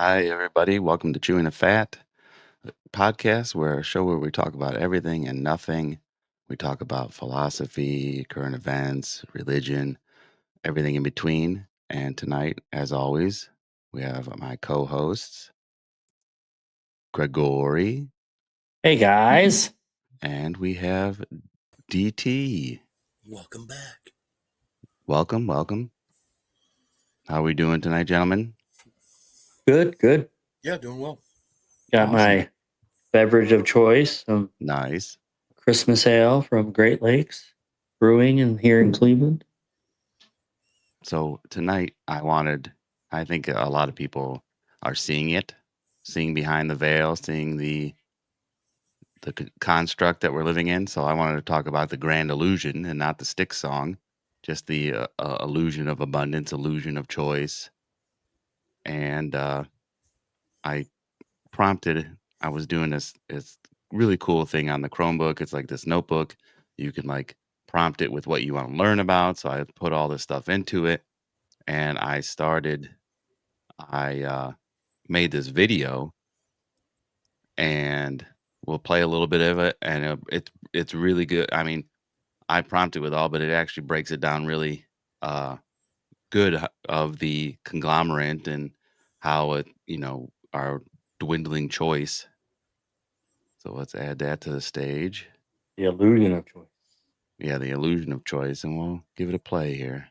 Hi, everybody. Welcome to Chewing the Fat podcast, where a show where we talk about everything and nothing. We talk about philosophy, current events, religion, everything in between. And tonight, as always, we have my co-hosts, Gregory, Hey guys. and we have DT. Welcome back. Welcome, welcome. How are we doing tonight, gentlemen? Good. Yeah, doing well. Got Awesome. my beverage of choice, some Nice. Christmas ale from Great Lakes Brewing here in Cleveland. So tonight, I think a lot of people are seeing behind the veil, seeing the construct that we're living in. So I wanted to talk about the grand illusion and not the Styx song, just the illusion of abundance, illusion of choice. And I I was doing this really cool thing on the Chromebook. It's like this notebook. You can like prompt it with what you want to learn about. So I put all this stuff into it, and I made this video, and we'll play a little bit of it, and it's really good. I mean, I prompted with all, but it actually breaks it down really good of the conglomerate and how our dwindling choice. So let's add that to the stage. The illusion of choice. Yeah, the illusion of choice, and we'll give it a play here.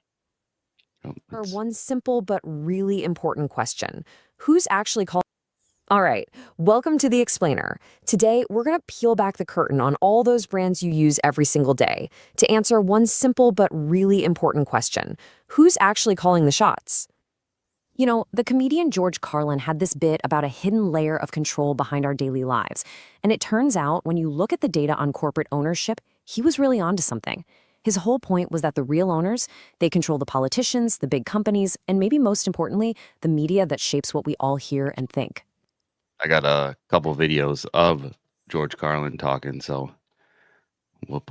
For one simple but really important question. Who's actually called? All right, welcome to The Explainer. Today, we're going to peel back the curtain on all those brands you use every single day to answer one simple but really important question. Who's actually calling the shots? You know, the comedian George Carlin had this bit about a hidden layer of control behind our daily lives. And it turns out, when you look at the data on corporate ownership, he was really onto something. His whole point was that the real owners, they control the politicians, the big companies, and maybe most importantly, the media that shapes what we all hear and think. I got a couple videos of George Carlin talking, so we'll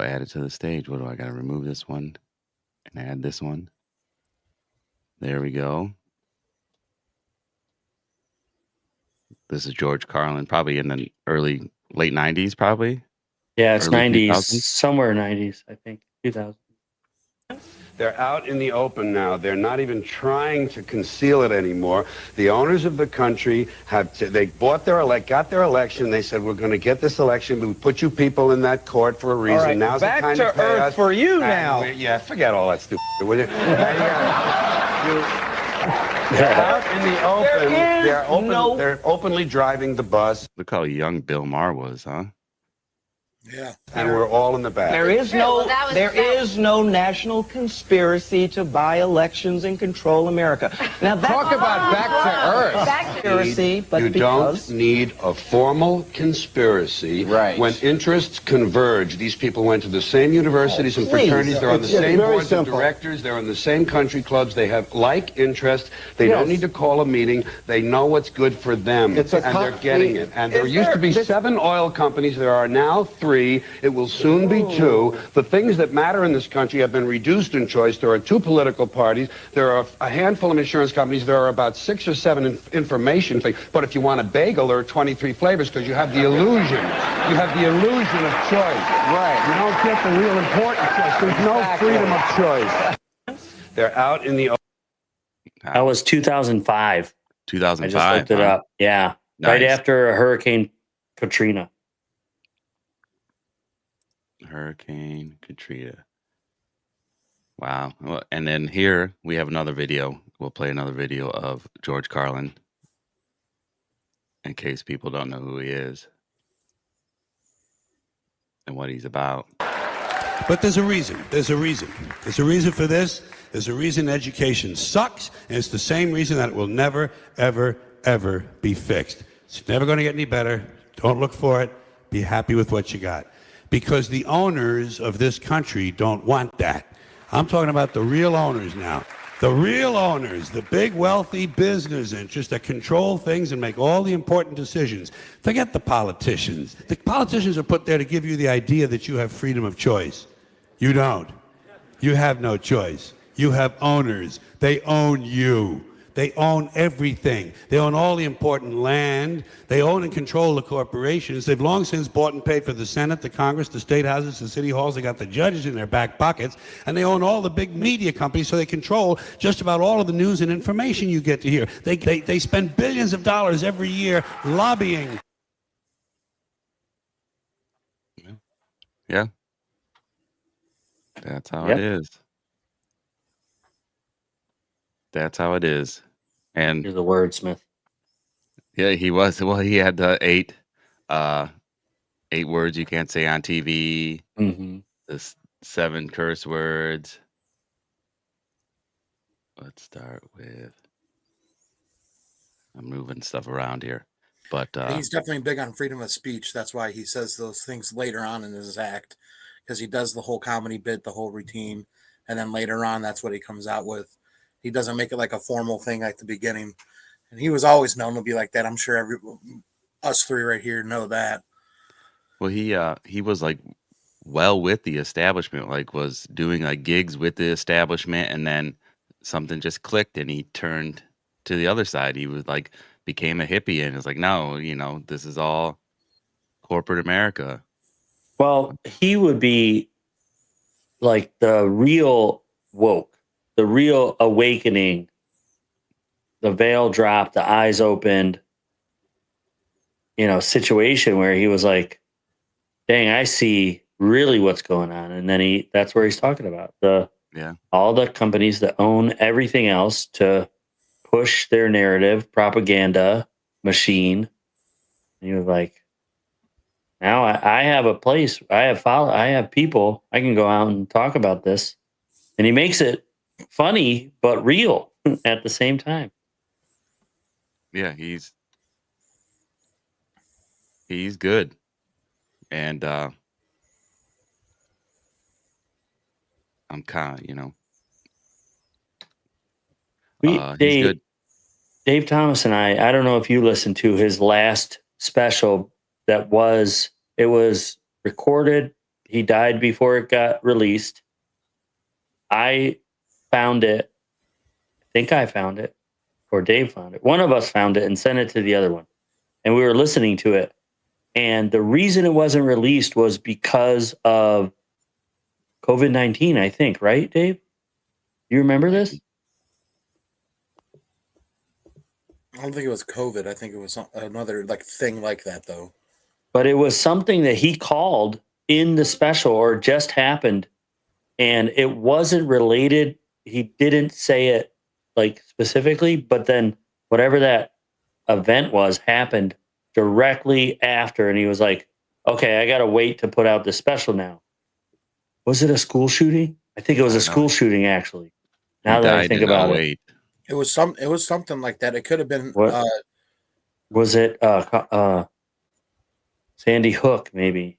add it to the stage. What do I got to remove this one and add this one? There we go. This is George Carlin, probably in the late 90s, probably. Yeah, it's Early 90s, 2000s? somewhere 90s, I think, 2000. They're out in the open now. They're not even trying to conceal it anymore. The owners of the country they got their election. They said, we're going to get this election. We put you people in that court for a reason. All right, Now's the back time to pay earth us. for you And now. yeah, forget all that stupid. Will you? They're out in the open. They're openly driving the bus. Look how young Bill Maher was, huh? Yeah. And we're all in the back. There is no national conspiracy to buy elections and control America. Now Talk about back to earth. conspiracy, but You because don't need a formal conspiracy Right. when interests converge. These people went to the same universities and please. fraternities. They're on the It's same very boards simple. of directors. They're in the same country clubs. They have like interests. They don't need to call a meeting. They know what's good for them, It's a and they're getting it. And there used to be 7 oil companies. There are now 3. It will soon be 2. The things that matter in this country have been reduced in choice. There are 2 political parties. There are a handful of insurance companies. There are about 6 or 7 information things. But if you want a bagel, there are 23 flavors because you have the illusion. You have the illusion of choice. Right. You don't get the real important choice. There's no freedom of choice. They're out in the open. That was 2005. 2005. I just looked it huh? up. Yeah. Nice. Right after Hurricane Katrina. Hurricane Katrina. Wow. Well, and then here we have another video. We'll play another video of George Carlin in case people don't know who he is and what he's about. But there's a reason. There's a reason. There's a reason for this. There's a reason education sucks, and it's the same reason that it will never, ever, ever be fixed. It's never going to get any better. Don't look for it. Be happy with what you got. Because the owners of this country don't want that. I'm talking about the real owners now. The real owners, the big wealthy business interests that control things and make all the important decisions. Forget the politicians. The politicians are put there to give you the idea that you have freedom of choice. You don't. You have no choice. You have owners. They own you. They own everything. They own all the important land. They own and control the corporations. They've long since bought and paid for the Senate, the Congress, the state houses, the city halls. They got the judges in their back pockets. And they own all the big media companies, so they control just about all of the news and information you get to hear. They spend billions of dollars every year lobbying. Yeah. That's how it is. That's how it is. And You're the wordsmith. yeah, he was. Well, he had 8 words you can't say on TV. Mm-hmm. The 7 curse words. Let's start with. I'm moving stuff around here, but He's definitely big on freedom of speech. That's why he says those things later on in his act, because he does the whole comedy bit, the whole routine, and then later on, that's what he comes out with. He doesn't make it like a formal thing at the beginning, and he was always known to be like that. I'm sure us three right here know that. well, he was like well with the establishment, like was doing like gigs with the establishment, and then something just clicked, and he turned to the other side. He was like became a hippie, and it's like, no, this is all corporate America. Well, he would be like the real woke, the real awakening, the veil dropped, the eyes opened, situation where he was like, dang, I see really what's going on. And then that's where he's talking about Yeah, all the companies that own everything else to push their narrative, propaganda machine. And he was like, now I have a place, I have people, I can go out and talk about this. And he makes it funny, but real at the same time. yeah, he's good, and I'm kind of, he's good. Dave Thomas and I don't know if you listened to his last special it was recorded. He died before it got released. I found it. I think I found it or Dave found it. One of us found it and sent it to the other one. And we were listening to it. And the reason it wasn't released was because of COVID-19, I think, right, Dave? You remember this? I don't think it was COVID. I think it was another like thing like that, though. But it was something that he called in the special or just happened, and it wasn't related. He didn't say it like specifically, but then whatever that event was happened directly after, and he was like, okay, I gotta wait to put out this special now. Was it a school shooting? I think it was I a don't know. school shooting, actually. He Now that I died think in about it. '08. It was something like that. It could have been. What was it? Sandy Hook, maybe.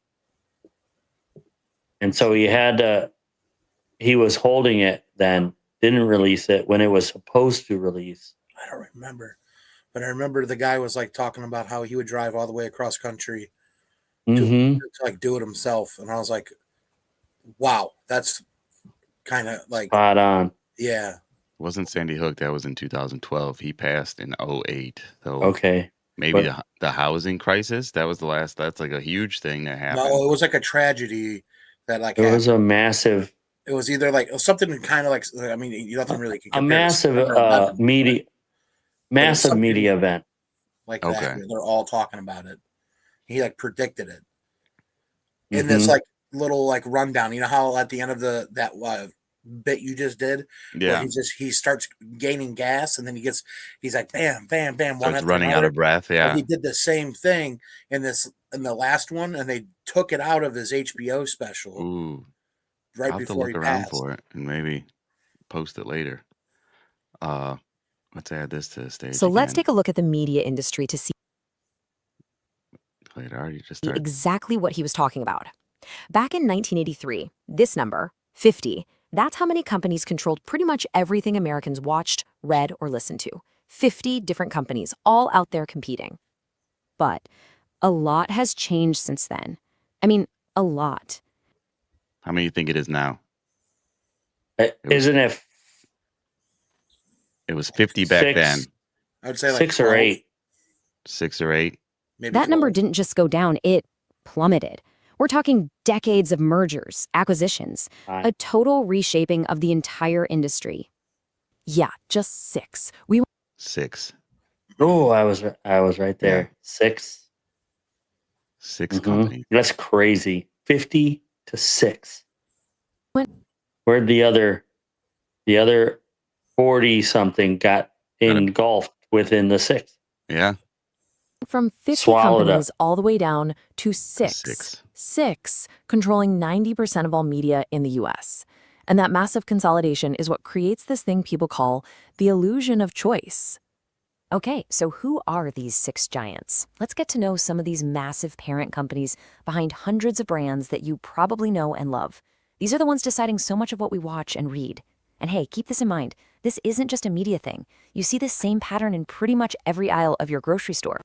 And so he was holding it then, didn't release it when it was supposed to release. I don't remember, but I remember the guy was like talking about how he would drive all the way across country to like do it himself, and I was like, wow, that's kind of like Spot on. yeah. It wasn't Sandy Hook. That was in 2012. He passed in '08. So Okay. maybe But the housing crisis. That was the last. That's like a huge thing that happened. No, it was like a tragedy that like it happened. was a massive, It was either like something kind of like, I mean, nothing really can a compare to massive September 11th, media, massive something media event. like Okay. that. Where they're all talking about it. He like predicted it in Mhm. this like little like rundown. You know how at the end of that bit you just did, where Yeah. he starts gaining gas, and then he's like bam, bam, bam, one Starts after running out another. of breath. Well, Yeah. he did the same thing in the last one, and they took it out of his HBO special Ooh. right I'll have to before he look around passed. for it and maybe post it later. Let's add this to the stage. So let's again. take a look at the media industry to see Wait, I already just started. exactly what he was talking about. Back in 1983, this number, 50, that's how many companies controlled pretty much everything Americans watched, read, or listened to. 50 different companies, all out there competing. But a lot has changed since then. I mean, a lot. How many you think it is now? Was- Isn't it It was 50 back then. I would say like 6 or 12, 8. 6 or 8. maybe That number 12. didn't just go down, it plummeted. We're talking decades of mergers, acquisitions, a total reshaping of the entire industry. Yeah, just 6. 6. Oh, I was right there. Yeah. 6. 6 companies. That's crazy. 50 to 6. When- Where'd the other 40 something got engulfed within the 6? Yeah. From 50 Swallowed up. companies all the way down to 6. 6. 6 controlling 90% of all media in the US. And that massive consolidation is what creates this thing people call the illusion of choice. Okay, so who are these 6 giants? Let's get to know some of these massive parent companies behind hundreds of brands that you probably know and love. These are the ones deciding so much of what we watch and read. And hey, keep this in mind. This isn't just a media thing. You see this same pattern in pretty much every aisle of your grocery store.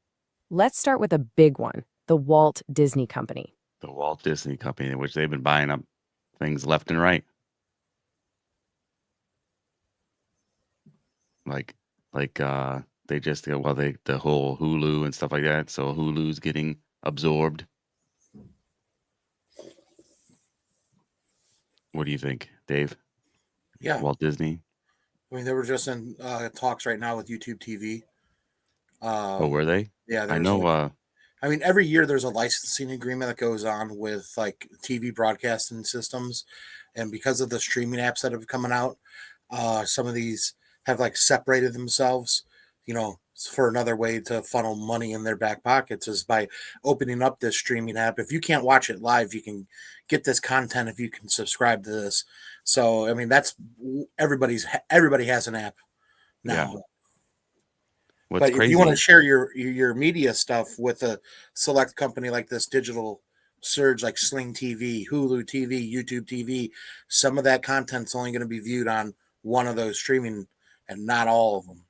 Let's start with a big one, the Walt Disney Company. The Walt Disney Company, in which they've been buying up things left and right. Like they just the whole Hulu and stuff like that. So Hulu's getting absorbed. What do you think, Dave? Yeah. Walt Disney. I mean, they were just in talks right now with YouTube TV. Oh, were they? Yeah, I know. I mean, every year there's a licensing agreement that goes on with like TV broadcasting systems, and because of the streaming apps that have coming out, some of these have like separated themselves. You know, for another way to funnel money in their back pockets is by opening up this streaming app. If you can't watch it live, you can get this content if you can subscribe to this. So, I mean, that's everybody has an app now. Yeah. What's But if crazy? you want to share your media stuff with a select company like this digital surge, like Sling TV, Hulu TV, YouTube TV, some of that content's only going to be viewed on one of those streaming and not all of them.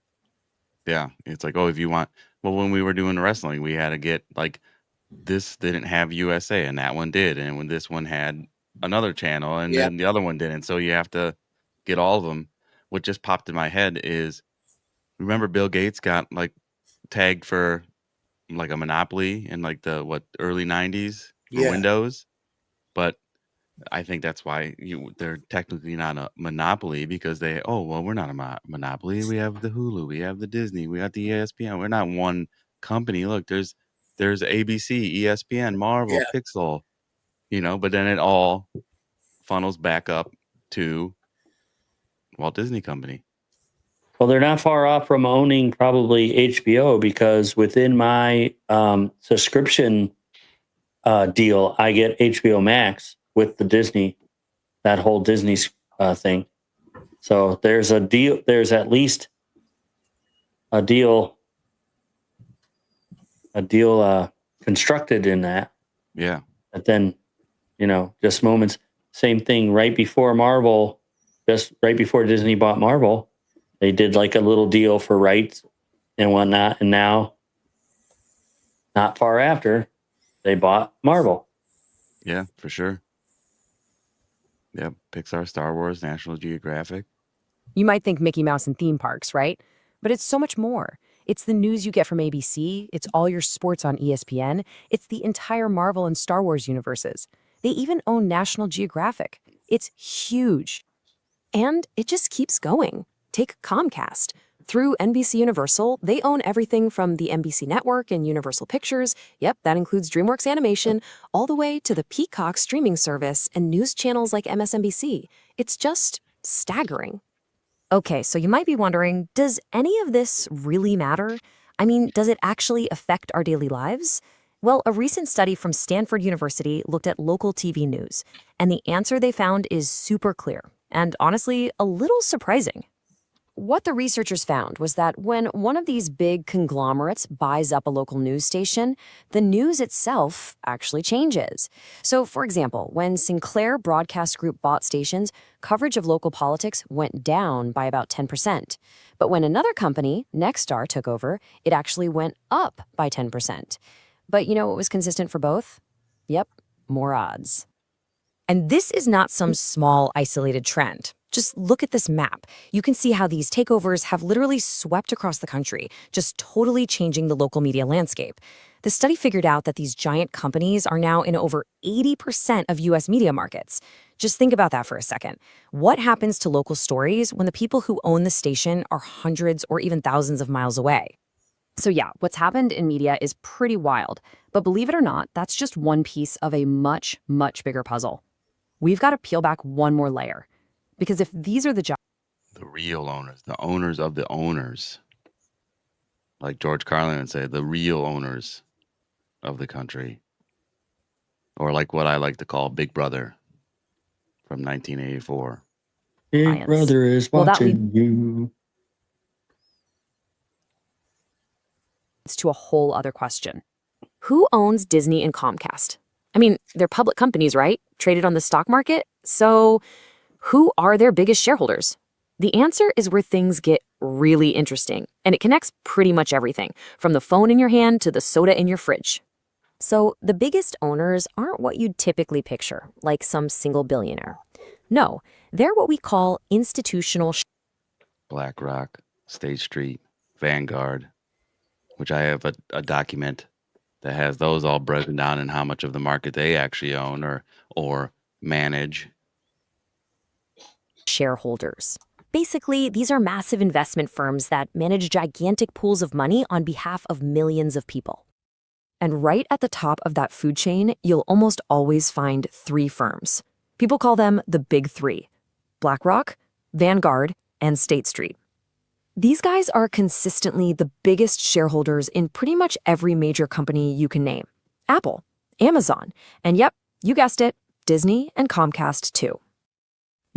Yeah, it's like, oh, if you want. Well, when we were doing wrestling, we had to get like this didn't have USA, and that one did, and when this one had another channel, and Yeah. then the other one didn't. So you have to get all of them. What just popped in my head is, remember Bill Gates got like tagged for like a monopoly in like the early 90s for Yeah. Windows, but I think that's why they're technically not a monopoly, because we're not a monopoly. We have the Hulu, we have the Disney, we got the ESPN. We're not one company. Look, there's ABC, ESPN, Marvel, Yeah. Pixel, but then it all funnels back up to Walt Disney Company. Well, they're not far off from owning probably HBO, because within my subscription deal, I get HBO Max with the Disney, that whole Disney thing. So there's a deal. There's at least a deal constructed in that. Yeah. But then, just moments. Same thing right before Marvel, just right before Disney bought Marvel, they did like a little deal for rights and whatnot. And now, not far after, they bought Marvel. Yeah, for sure. Yep. Pixar, Star Wars, National Geographic. You might think Mickey Mouse and theme parks, right? But it's so much more. It's the news you get from ABC. It's all your sports on ESPN. It's the entire Marvel and Star Wars universes. They even own National Geographic. It's huge. And it just keeps going. Take Comcast. Through NBC Universal, they own everything from the NBC Network and Universal Pictures. Yep, that includes DreamWorks Animation, all the way to the Peacock streaming service and news channels like MSNBC. It's just staggering. Okay, so you might be wondering, does any of this really matter? I mean, does it actually affect our daily lives? Well, a recent study from Stanford University looked at local TV news, and the answer they found is super clear, and honestly, a little surprising. What the researchers found was that when one of these big conglomerates buys up a local news station, the news itself actually changes. So, for example, when Sinclair Broadcast Group bought stations, coverage of local politics went down by about 10%. But when another company, Nexstar, took over, it actually went up by 10%. But you know what was consistent for both? Yep, more odds. And this is not some small, isolated trend. Just look at this map. You can see how these takeovers have literally swept across the country, just totally changing the local media landscape. The study figured out that these giant companies are now in over 80% of US media markets. Just think about that for a second. What happens to local stories when the people who own the station are hundreds or even thousands of miles away? So yeah, what's happened in media is pretty wild. But believe it or not, that's just one piece of a much, much bigger puzzle. We've got to peel back one more layer. Because if these are the The real owners, the owners of the owners, like George Carlin would say, the real owners of the country, or like what I like to call Big Brother from 1984. Big giants, brother is well, that leads watching you. to a whole other question. Who owns Disney and Comcast? I mean, they're public companies, right? Traded on the stock market. So who are their biggest shareholders? The answer is where things get really interesting, and it connects pretty much everything, from the phone in your hand to the soda in your fridge. So the biggest owners aren't what you'd typically picture, like some single billionaire. No, they're what we call institutional BlackRock, State Street, Vanguard, which I have a document that has those all broken down and how much of the market they actually own or manage. shareholders. Basically, these are massive investment firms that manage gigantic pools of money on behalf of millions of people. And right at the top of that food chain, you'll almost always find three firms. People call them the Big Three: BlackRock, Vanguard, and State Street. These guys are consistently the biggest shareholders in pretty much every major company you can name. Apple, Amazon, and yep, you guessed it, Disney and Comcast too.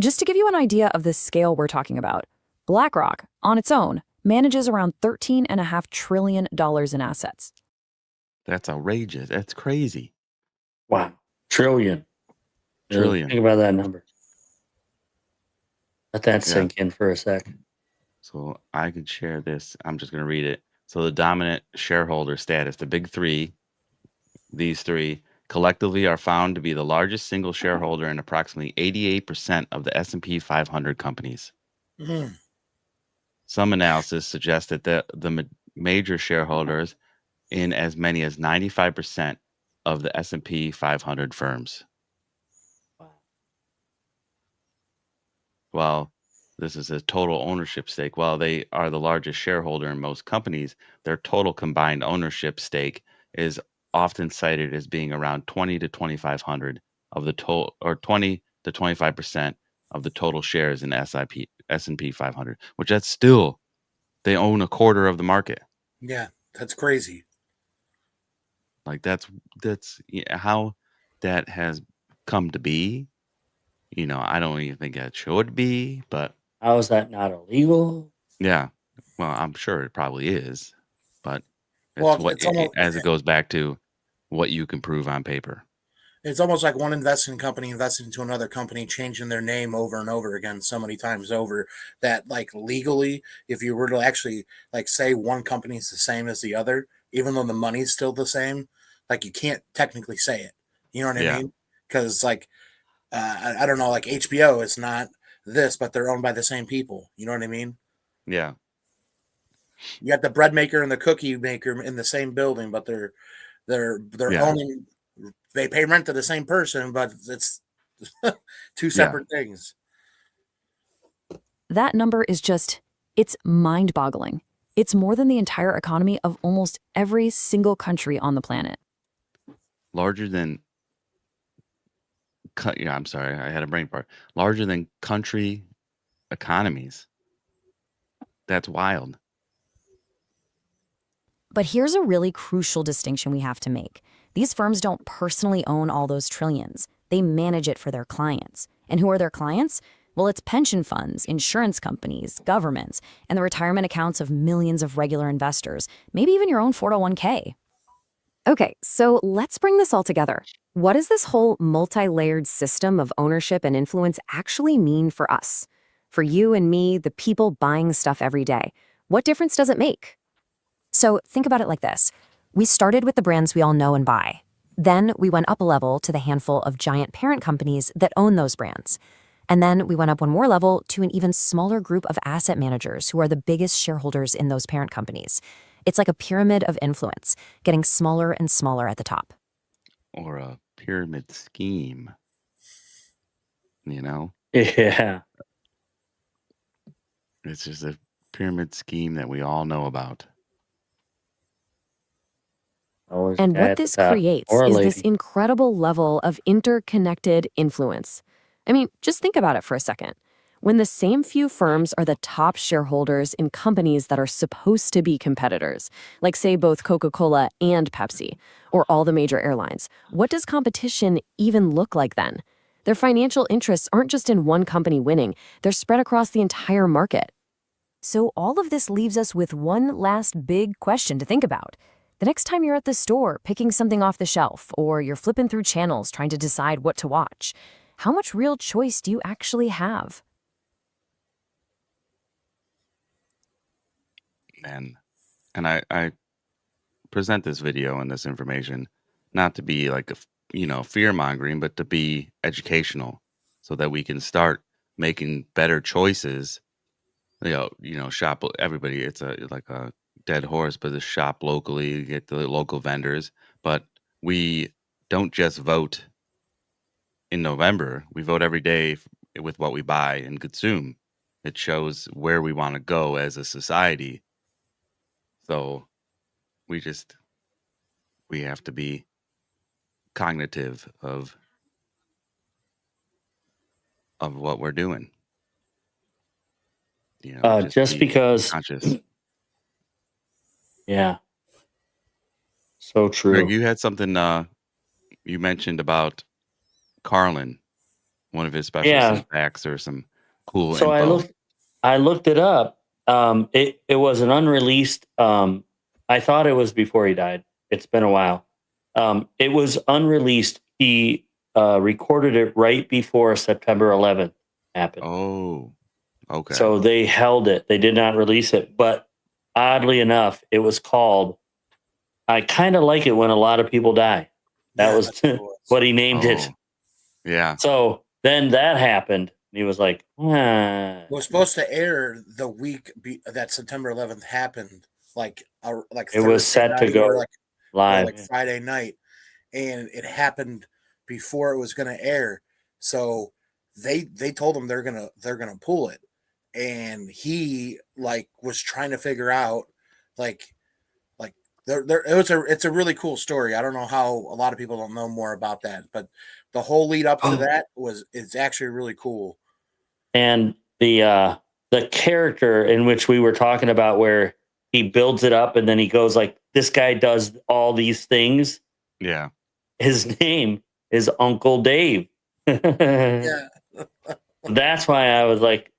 Just to give you an idea of the scale we're talking about, BlackRock, on its own, manages around $13.5 trillion in assets. That's outrageous. That's crazy. Wow. Trillion. Trillion. Think about that number. Let that Yeah. sink in for a sec. So I could share this. I'm just going to read it. So the dominant shareholder status, the big three, these three collectively are found to be the largest single shareholder in approximately 88% of the S&P 500 companies. Mhm. Some analysis suggests that the major shareholders in as many as 95% of the S&P 500 firms. While this is a total ownership stake, while they are the largest shareholder in most companies, their total combined ownership stake is often cited as being around 20 to 2500 of the total, or 20 to 25% of the total shares in S&P 500, which that's still, they own a quarter of the market. Yeah, that's crazy. Like that's yeah, how that has come to be. I don't even think that should be, but How is that not illegal? yeah, well, I'm sure it probably is, but it's Well, what as it goes back to what you can prove on paper. it's almost like one investing company investing into another company, changing their name over and over again so many times over that, like, legally, if you were to actually, like, say one company is the same as the other, even though the money's still the same, like, you can't technically say it. You know what I Yeah, mean? Because, like, I don't know, like HBO is not this, but they're owned by the same people. You know what I mean? yeah, You got the bread maker and the cookie maker in the same building, but they're yeah, owning. They pay rent to the same person, but it's two yeah, separate things. That number is it's mind-boggling. It's more than the entire economy of almost every single country on the planet. larger than yeah. I'm sorry, I had a brain fart. Larger than country economies. That's wild. But here's a really crucial distinction we have to make. These firms don't personally own all those trillions. They manage it for their clients. And who are their clients? Well, it's pension funds, insurance companies, governments, and the retirement accounts of millions of regular investors, maybe even your own 401k. Okay, so let's bring this all together. What does this whole multi-layered system of ownership and influence actually mean for us? For you and me, the people buying stuff every day. What difference does it make? So think about it like this. We started with the brands we all know and buy. Then we went up a level to the handful of giant parent companies that own those brands. And then we went up one more level to an even smaller group of asset managers who are the biggest shareholders in those parent companies. It's like a pyramid of influence, getting smaller and smaller at the top. Or a pyramid scheme, you know? Yeah. It's just a pyramid scheme that we all know about. Always a And guy what at the this top creates or a is this lady. incredible level of interconnected influence. I mean, just think about it for a second. When the same few firms are the top shareholders in companies that are supposed to be competitors, like, say, both Coca-Cola and Pepsi, or all the major airlines, what does competition even look like then? Their financial interests aren't just in one company winning, they're spread across the entire market. So all of this leaves us with one last big question to think about. The next time you're at the store picking something off the shelf, or you're flipping through channels trying to decide what to watch, how much real choice do you actually have? And I present this video and this information not to be like fear mongering, but to be educational, so that we can start making better choices. Shop everybody. It's like a dead horse, but just shop locally, get the local vendors. But we don't just vote in November. We vote every day with what we buy and consume. It shows where we want to go as a society. So we just we have to be cognitive of what we're doing. Just Just be because, conscious. yeah, so Greg, true. you had something you mentioned about Carlin, one of his special Yeah. snapbacks or some cool So info. I looked it up. It was an unreleased. I thought it was before he died. It's been a while. It was unreleased. He recorded it right before September 11th happened. Oh, okay. So they held it. They did not release it. But oddly enough, it was called. I kind of like it when a lot of people die. That Yeah, was that's what it was. what he named it. Oh, yeah. So then that happened. And he was like, ah. It was supposed to air the week that September 11th happened, like It was Thursday set to night or go live. like Friday night, and it happened before it was going to air. So they told him they're gonna pull it, and he like was trying to figure out like like it's a really cool story. I don't know how a lot of people don't know more about that, but the whole lead up to Oh, that it's actually really cool. and the character in which we were talking about, where he builds it up and then he goes like, "This guy does all these things." Yeah. His name is Uncle Dave. That's Yeah. why I was like,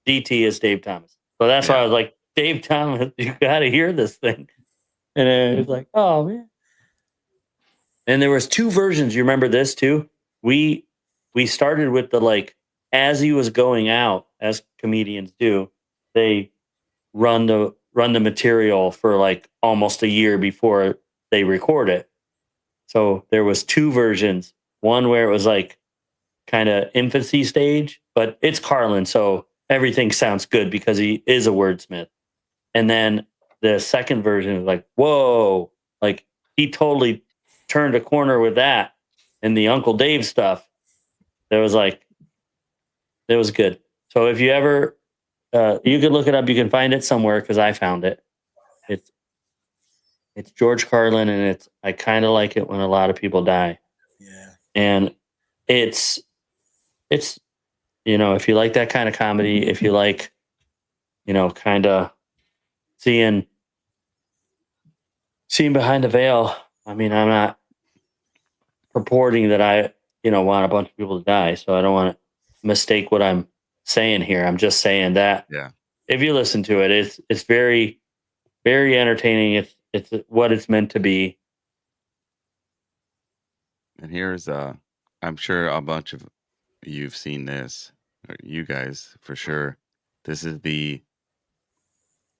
DT is Dave Thomas. So that's why Yeah. I was like, Dave Thomas, you got to hear this thing. And it was like, oh man. And there was two versions. You remember this too? We we started with the like, as he was going out, as comedians do, they run the material for like almost a year before they record it. So there was two versions. One where it was like kind of infancy stage, but it's Carlin, so everything sounds good because he is a wordsmith. And then the second version is like, whoa, like he totally turned a corner with that. And the Uncle Dave stuff, there was like, it was good. So if you ever, you can look it up, you can find it somewhere because I found it. It's it's George Carlin, and I kind of like it when a lot of people die, Yeah. and it's it's if you like that kind of comedy, if you like kind of seeing behind the veil. I mean, I'm not purporting that I want a bunch of people to die, so I don't want to mistake what I'm saying here. I'm just saying that Yeah. if you listen to it, it's very very entertaining. It's what it's meant to be. And here's I'm sure a bunch of you've seen this, or you guys for sure. This is the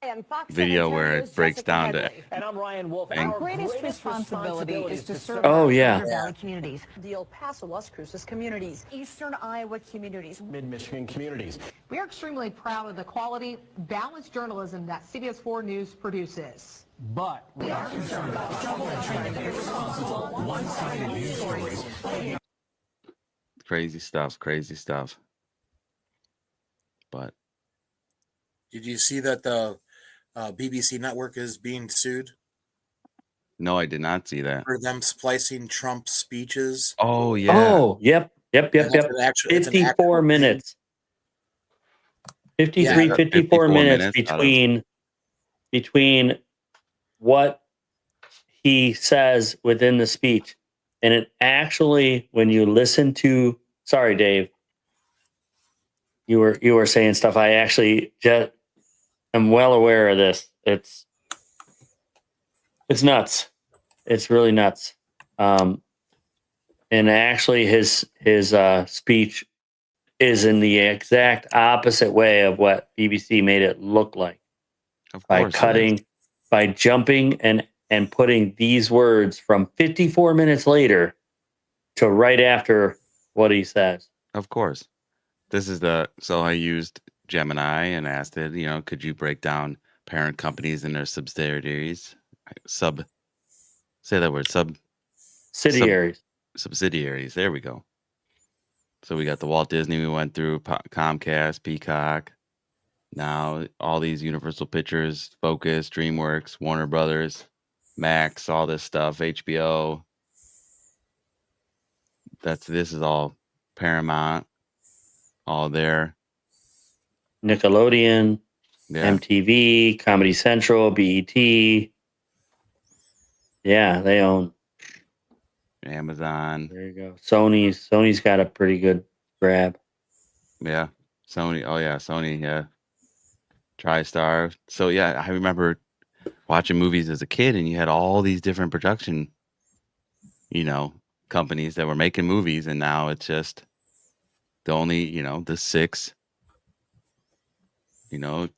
And Fox video 7 where News, it breaks Jessica down to Headley. And I'm Ryan Wolf. Bang. Our Greatest responsibility is to serve Oh, our yeah. Thunder Valley communities, the El Paso, Las Cruces communities, Eastern Iowa communities, Mid-Michigan communities. We are extremely proud of the quality, balanced journalism that CBS 4 News produces. But we are concerned about the trouble and trying to get responsible, one-sided news stories. crazy stuff. But Did you see that the BBC network is being sued no, I did not see that. for them splicing Trump's speeches? Oh yeah. Oh, yep. And it's an actual 54 thing. minutes. 53, Yeah, 54 54 minutes minutes out of- between what he says within the speech. And it actually, when you listen to, sorry, Dave, you were saying stuff. I actually just am well aware of this. It's nuts. It's really nuts. And actually, his speech is in the exact opposite way of what BBC made it look like, Of by course. it is. cutting, by jumping and putting these words from 54 minutes later to right after what he says. Of course. So I used Gemini and asked it, could you break down parent companies and their subsidiaries? Say that word, Subsidiaries. subsidiaries. There we go. So we got the Walt Disney we went through, Comcast, Peacock. Now all these Universal Pictures, Focus, DreamWorks, Warner Brothers, Max, all this stuff, HBO. This is all Paramount, all there. Nickelodeon, Yeah. MTV, Comedy Central, BET. Yeah, they own. Amazon. There you go. Sony's got a pretty good grab. Yeah. Sony. Oh yeah, Sony, yeah. TriStar. So yeah, I remember watching movies as a kid and you had all these different production, companies that were making movies, and now it's just the only, the six or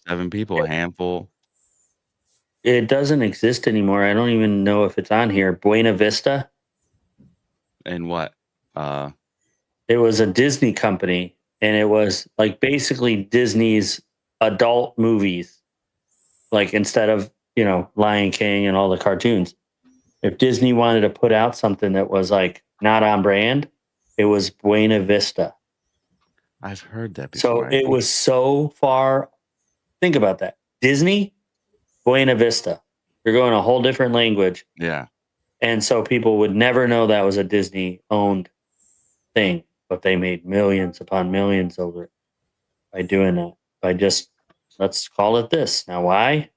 seven people, a handful. It doesn't exist anymore. I don't even know if it's on here. Buena Vista. And what? It was a Disney company, and it was like basically Disney's adult movies. Like instead of, Lion King and all the cartoons. If Disney wanted to put out something that was like not on brand, it was Buena Vista. I've heard that So before. it was so far. Think about that. Disney, Buena Vista. You're going a whole different language. Yeah. And so people would never know that was a Disney owned thing, but they made millions upon millions over it by doing that. By just, let's call it this. Now, why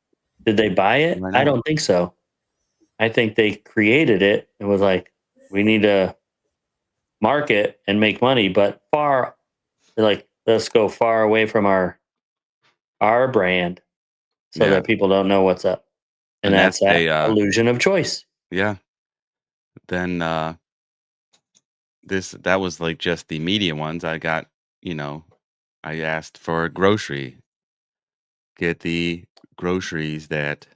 did they buy it? Why I not? don't think so. I think they created it. It was like, we need to market and make money, but let's go far away from our brand so Yeah. that people don't know what's up. And And that's that illusion of choice. Yeah. Then that was like just the media ones. I got, I asked for a grocery. Get the groceries that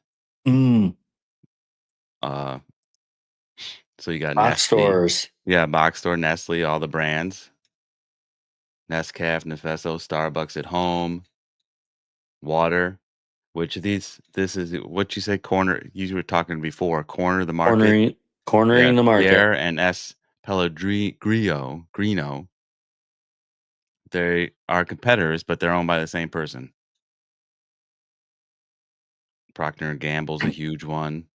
so you got Box Nestle. stores. Yeah, box store, Nestle, all the brands. Nescafe, Nespresso, Starbucks at home, water. Which of this is what you say, corner, you were talking before, corner the market. Cornering the market. Pierre and S. Pellegrino. They are competitors, but they're owned by the same person. Procter and Gamble's a huge one.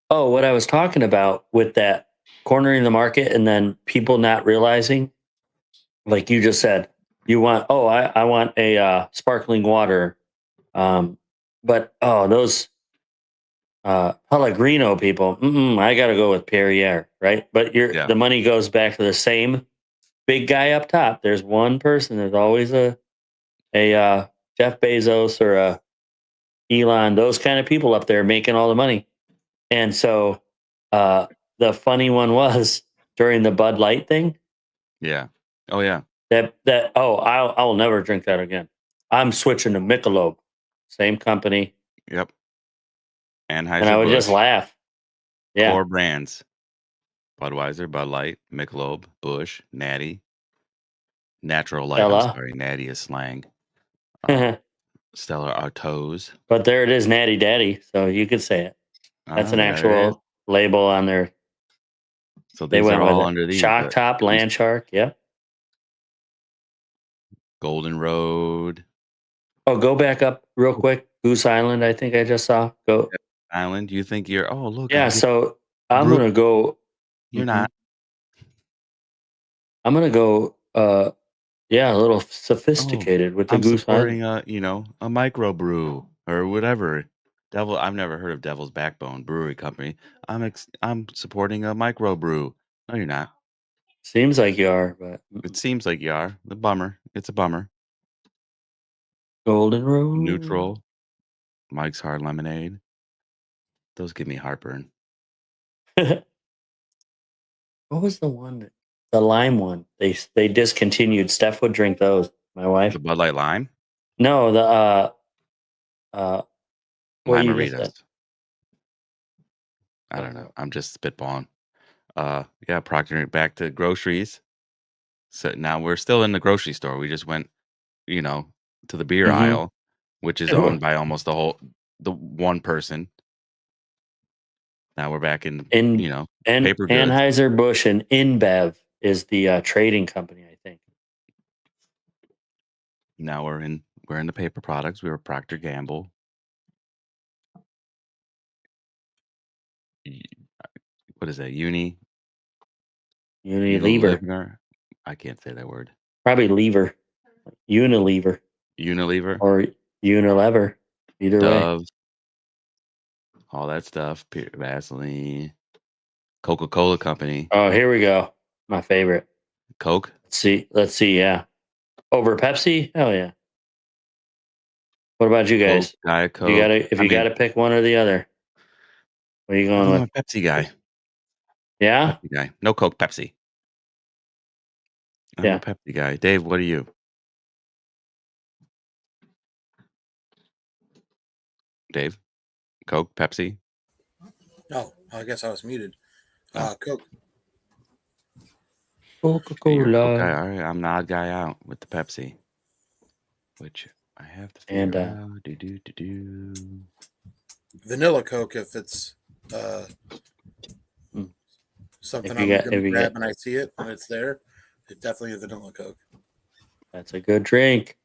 Oh, what I was talking about with that cornering the market and then people not realizing, like you just said, you want, I want a sparkling water. But those Pellegrino people, I got to go with Perrier, right? But the money goes back to the same big guy up top. There's one person. There's always a Jeff Bezos or a Elon, those kind of people up there making all the money. And so the funny one was during the Bud Light thing. Yeah. Oh yeah. I'll never drink that again. I'm switching to Michelob. Same company, Yep. And I would just Anheuser-Busch. laugh. Yeah. Core brands. Budweiser, Bud Light, Michelob, Busch, Natty, Natural Light. I'm Stella. sorry, Natty is slang. But Stella Artois. there it is, Natty Daddy. So you could say it. That's an There it is. actual label on there. So They these are went with all it. under these. Shock Top, Goose Land Shark. Yep. Golden Road, Oh, go back up real quick. Goose Island, I think I just saw. Go. Island. You think you're, oh, look, Yeah. I'm getting So I'm brew. gonna go. You're Mhm. not. I'm gonna go. Yeah, a little Oh, sophisticated with the I'm Goose supporting Island. a microbrew or whatever. I've never heard of Devil's Backbone Brewery Company. I'm supporting a microbrew. No, you're not. Seems like you are, but It seems like you are. The bummer. It's a bummer. Golden Road. Neutral, Mike's Hard Lemonade. Those give me heartburn. What was the one? The lime one. They discontinued. Steph would drink those. My wife. The Bud Light Lime, No, the uh what you just said. Limeritas. I don't know. Uh, I'm just spitballing. Yeah, Procter back to groceries. So now we're still in the grocery store. We just went, you know, to the beer mm-hmm. aisle, which is owned by almost the one person. Now we're back in, In and paper goods. Anheuser-Busch and InBev is the trading company, I think. Now we're in the paper products. We were Procter Gamble. y- What is that? Unilever. Unilever. I can't say that word. Probably lever. Unilever Unilever, or Unilever. Either way. Dove, all that stuff. Vaseline, Coca-Cola Company, Oh, here we go. My favorite. Coke, Let's see, yeah. Over Pepsi? Hell yeah. What about you Coke, guys? Diet You Coke. gotta if I you mean, gotta pick one or the other. What are you going I'm with? a Pepsi guy. Yeah? Pepsi guy. No Coke, Pepsi. I'm a Yeah. Pepsi guy. Dave, what are you? Dave, Coke, Pepsi. Oh, I guess I was muted. Oh, Coke. you're a Coke Coca-Cola. guy. All right, I'm the odd guy out with the Pepsi, which I have to And figure out. Do. Vanilla Coke if it's mm, something if you I'm got gonna if you grab get and I see it and it's there. It's definitely a vanilla Coke. that's a good drink.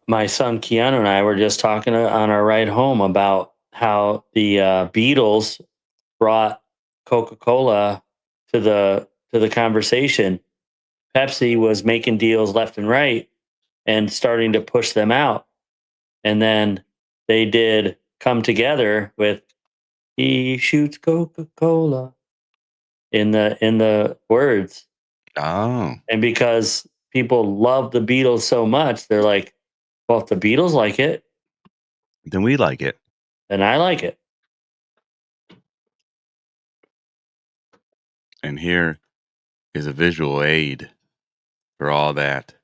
My son Keanu and I were just talking on our ride home about how the Beatles brought Coca-Cola to the conversation. Pepsi was making deals left and right and starting to push them out. And then they did come together with "He shoots Coca-Cola" in the words. Oh, And because people love the Beatles so much, they're like, well, if the Beatles like it, then we like it. then I like it. And here is a visual aid for all that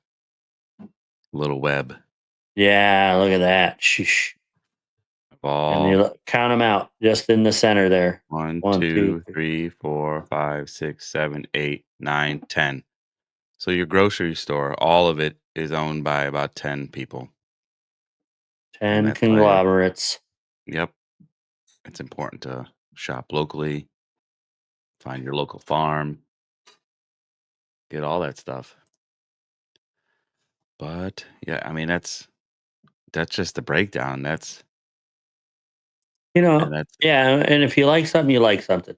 little web Yeah, look at that. Shh. of And all you count them out just in the center there. 1, 1, 2, 2, 3. 3, 4, 5, 6, 7, 8, 9, 10. So your grocery store, all of it is owned by about 10 people. And 10 that's why, conglomerates. yep, it's important to shop locally, find your local farm, get all that stuff. But yeah, I mean that's just the breakdown. You know, That's yeah, and if you like something, you like something.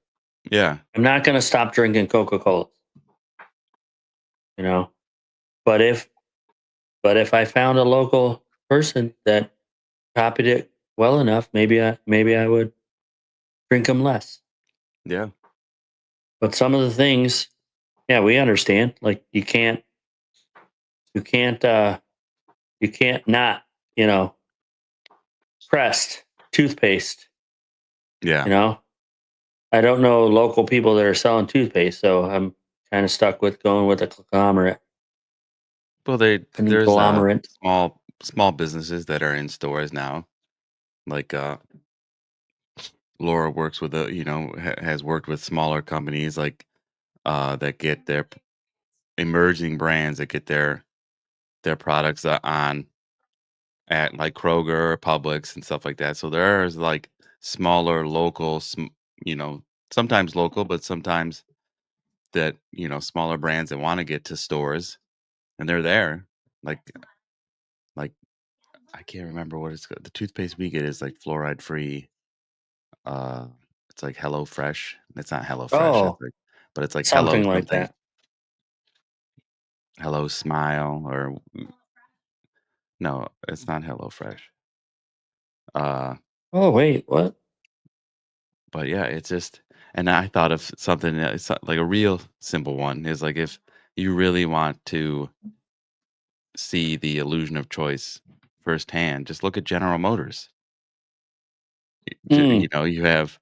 yeah, I'm not going to stop drinking Coca-Cola, you know. But if I found a local person that copied it well enough, maybe I would drink them less. yeah, But some of the things, yeah, we understand. Like you can't you can't not, you know, Crest toothpaste, yeah. you know. I don't know local people that are selling toothpaste, so I'm kind of stuck with going with a conglomerate. Well, An there's conglomerate. small small businesses that are in stores now. Like Laura works with has worked with smaller companies like that get their emerging brands that get their products on at like Kroger or Publix and stuff like that. So there's like smaller local, you know, sometimes local, but sometimes that smaller brands that want to get to stores and they're there. Like like I can't remember what it's called. The toothpaste we get is like fluoride free. Uh, it's like Hello Fresh. It's not Hello Fresh. It's Oh, like, but it's like Hello something like something. that. Hello Smile or no, it's not Hello Fresh. Uh, Oh, wait, what? but yeah, it's just, and I thought of something it's like a real simple one is like if you really want to see the illusion of choice firsthand, just look at General Motors. Mm. You have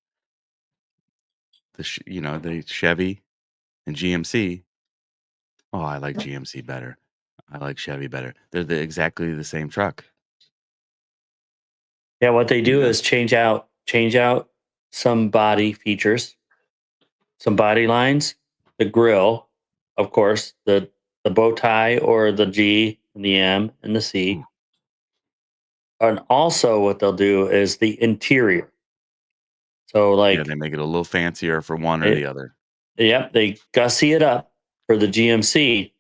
the Chevy and GMC. Oh, I like GMC better. I like Chevy better. They're exactly the same truck. Yeah, what they You do know? is change out some body features, some body lines, the grill, of course, the bow tie or the G and the M and the C. Ooh, And also what they'll do is the interior. So yeah, they like make it a little fancier for one or the it, other. yep, they gussy it up for the GMC.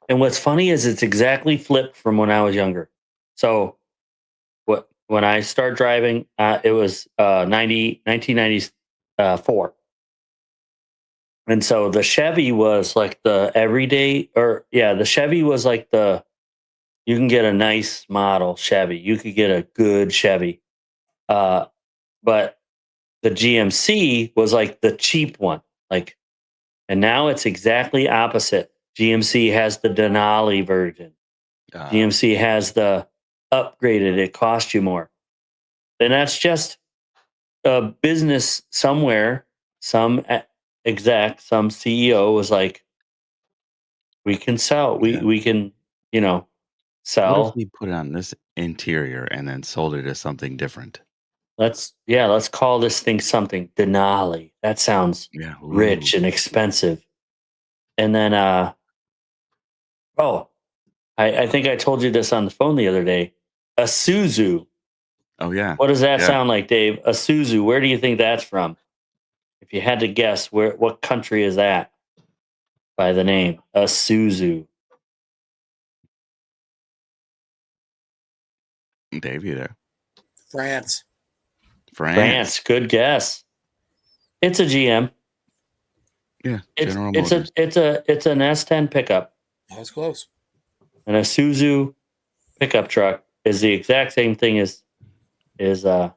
And what's funny is it's exactly flipped from when I was younger. So when I started driving, it was 1994. And so the Chevy was like the everyday, or yeah, the Chevy was like you can get a nice model Chevy. You could get a good Chevy. Uh, but the GMC was like the cheap one. Like, and now it's exactly opposite. GMC has the Denali version. Uh, GMC has the upgraded, it costs you more. And that's just a business somewhere, some exec, some CEO was like, we can sell, we yeah. we can, you know, What if sell. we put it on this interior and then sold it as something different? Let's call this thing something Denali. That sounds Yeah. rich Ooh. and expensive. And then oh, I think I told you this on the phone the other day. A Suzu. Oh yeah. What does that Yeah. sound like, Dave? A Suzu. Where do you think that's from? If you had to guess, what country is that by the name? A Suzu. Dave, you there? France. France. France. Good guess. It's a GM. Yeah. It's General it's a Motors. it's a it's an S10 pickup, That was close. and a Suzu pickup truck is the exact same thing as is that.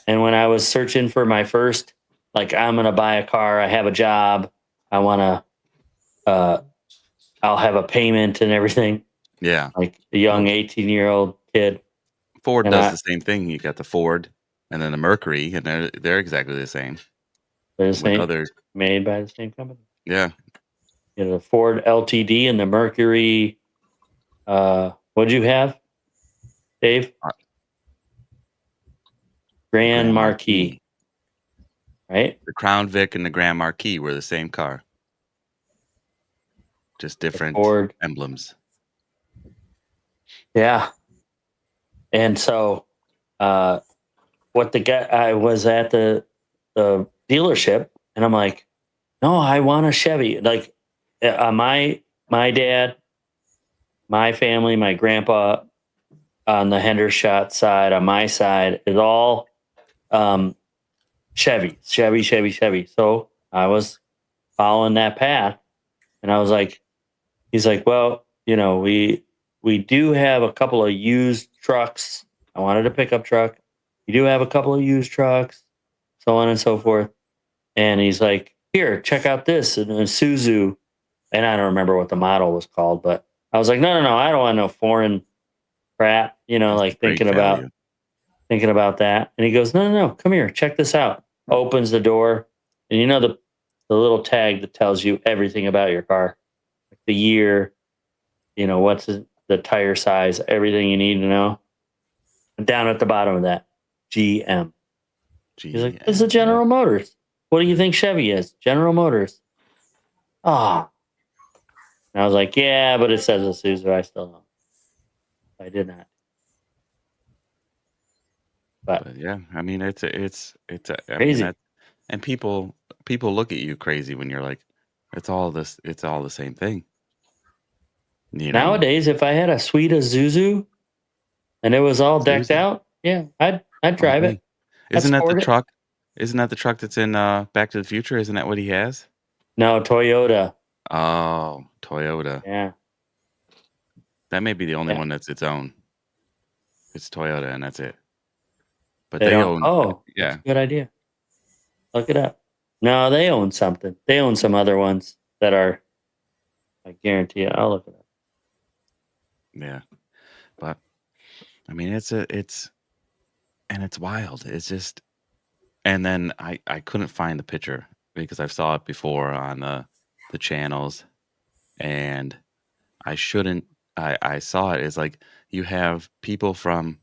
And when I was searching for my first, like, I'm gonna buy a car, I have a job, I wanna uh I'll have a payment and everything, Yeah. like a Well, young 18-year-old kid. Ford And does the same thing. You got the Ford and then the Mercury, and they're exactly the same they're the with same, other. made by the same company. Yeah. You know, the Ford LTD and the Mercury. What'd you have, Dave? uh, Grand Grand Marquis, Marquis. right? The Crown Vic and the Grand Marquis were the same car, just The different Ford. emblems. Yeah. And so, uh, what the guy, I was at the dealership, and I'm like, no, I want a Chevy. Like, my dad, my family, my grandpa on the Hendershot side, on my side, is all um, Chevy. So I was following that path, and I was like, he's like, well, we do have a couple of used trucks. I wanted a pickup truck. We do have a couple of used trucks, so on and so forth. And he's like, here, check out this, and a Suzu. And I don't remember what the model was called, but I was like, no, I don't want no foreign crap. That's Like great thinking about value. that. And he goes, no, come here, check this out. Opens the door, and the little tag that tells you everything about your car, like the year, what's the the tire size, everything you need to know. Down at the bottom of that, GM. He's like, this is General Motors. What do you think Chevy is? General Motors. Ah. And I was like, yeah, but it says Isuzu. I still don't. I did not. But yeah, I mean, I mean crazy. that, and people look at you crazy when you're like, it's all the same thing. You know, Nowadays, if I had a sweet Isuzu and it was all decked Isuzu, out, yeah, I'd oh, drive dang. it. I'd sport it. Isn't that the truck that's in Back to the Future? Isn't that what he has? No, Toyota. Oh, Toyota. Yeah. That may be the only Yeah. one that's its own. It's Toyota, and that's it. But They they don't. own, Oh, that's yeah, a good idea. Look it up. No, they own something. They own some other ones that are, I guarantee you. I'll look it up. yeah. But I mean, it's wild. It's just, and then I couldn't find the picture because I saw it before on the channels, and I shouldn't. I saw it as like you have people from,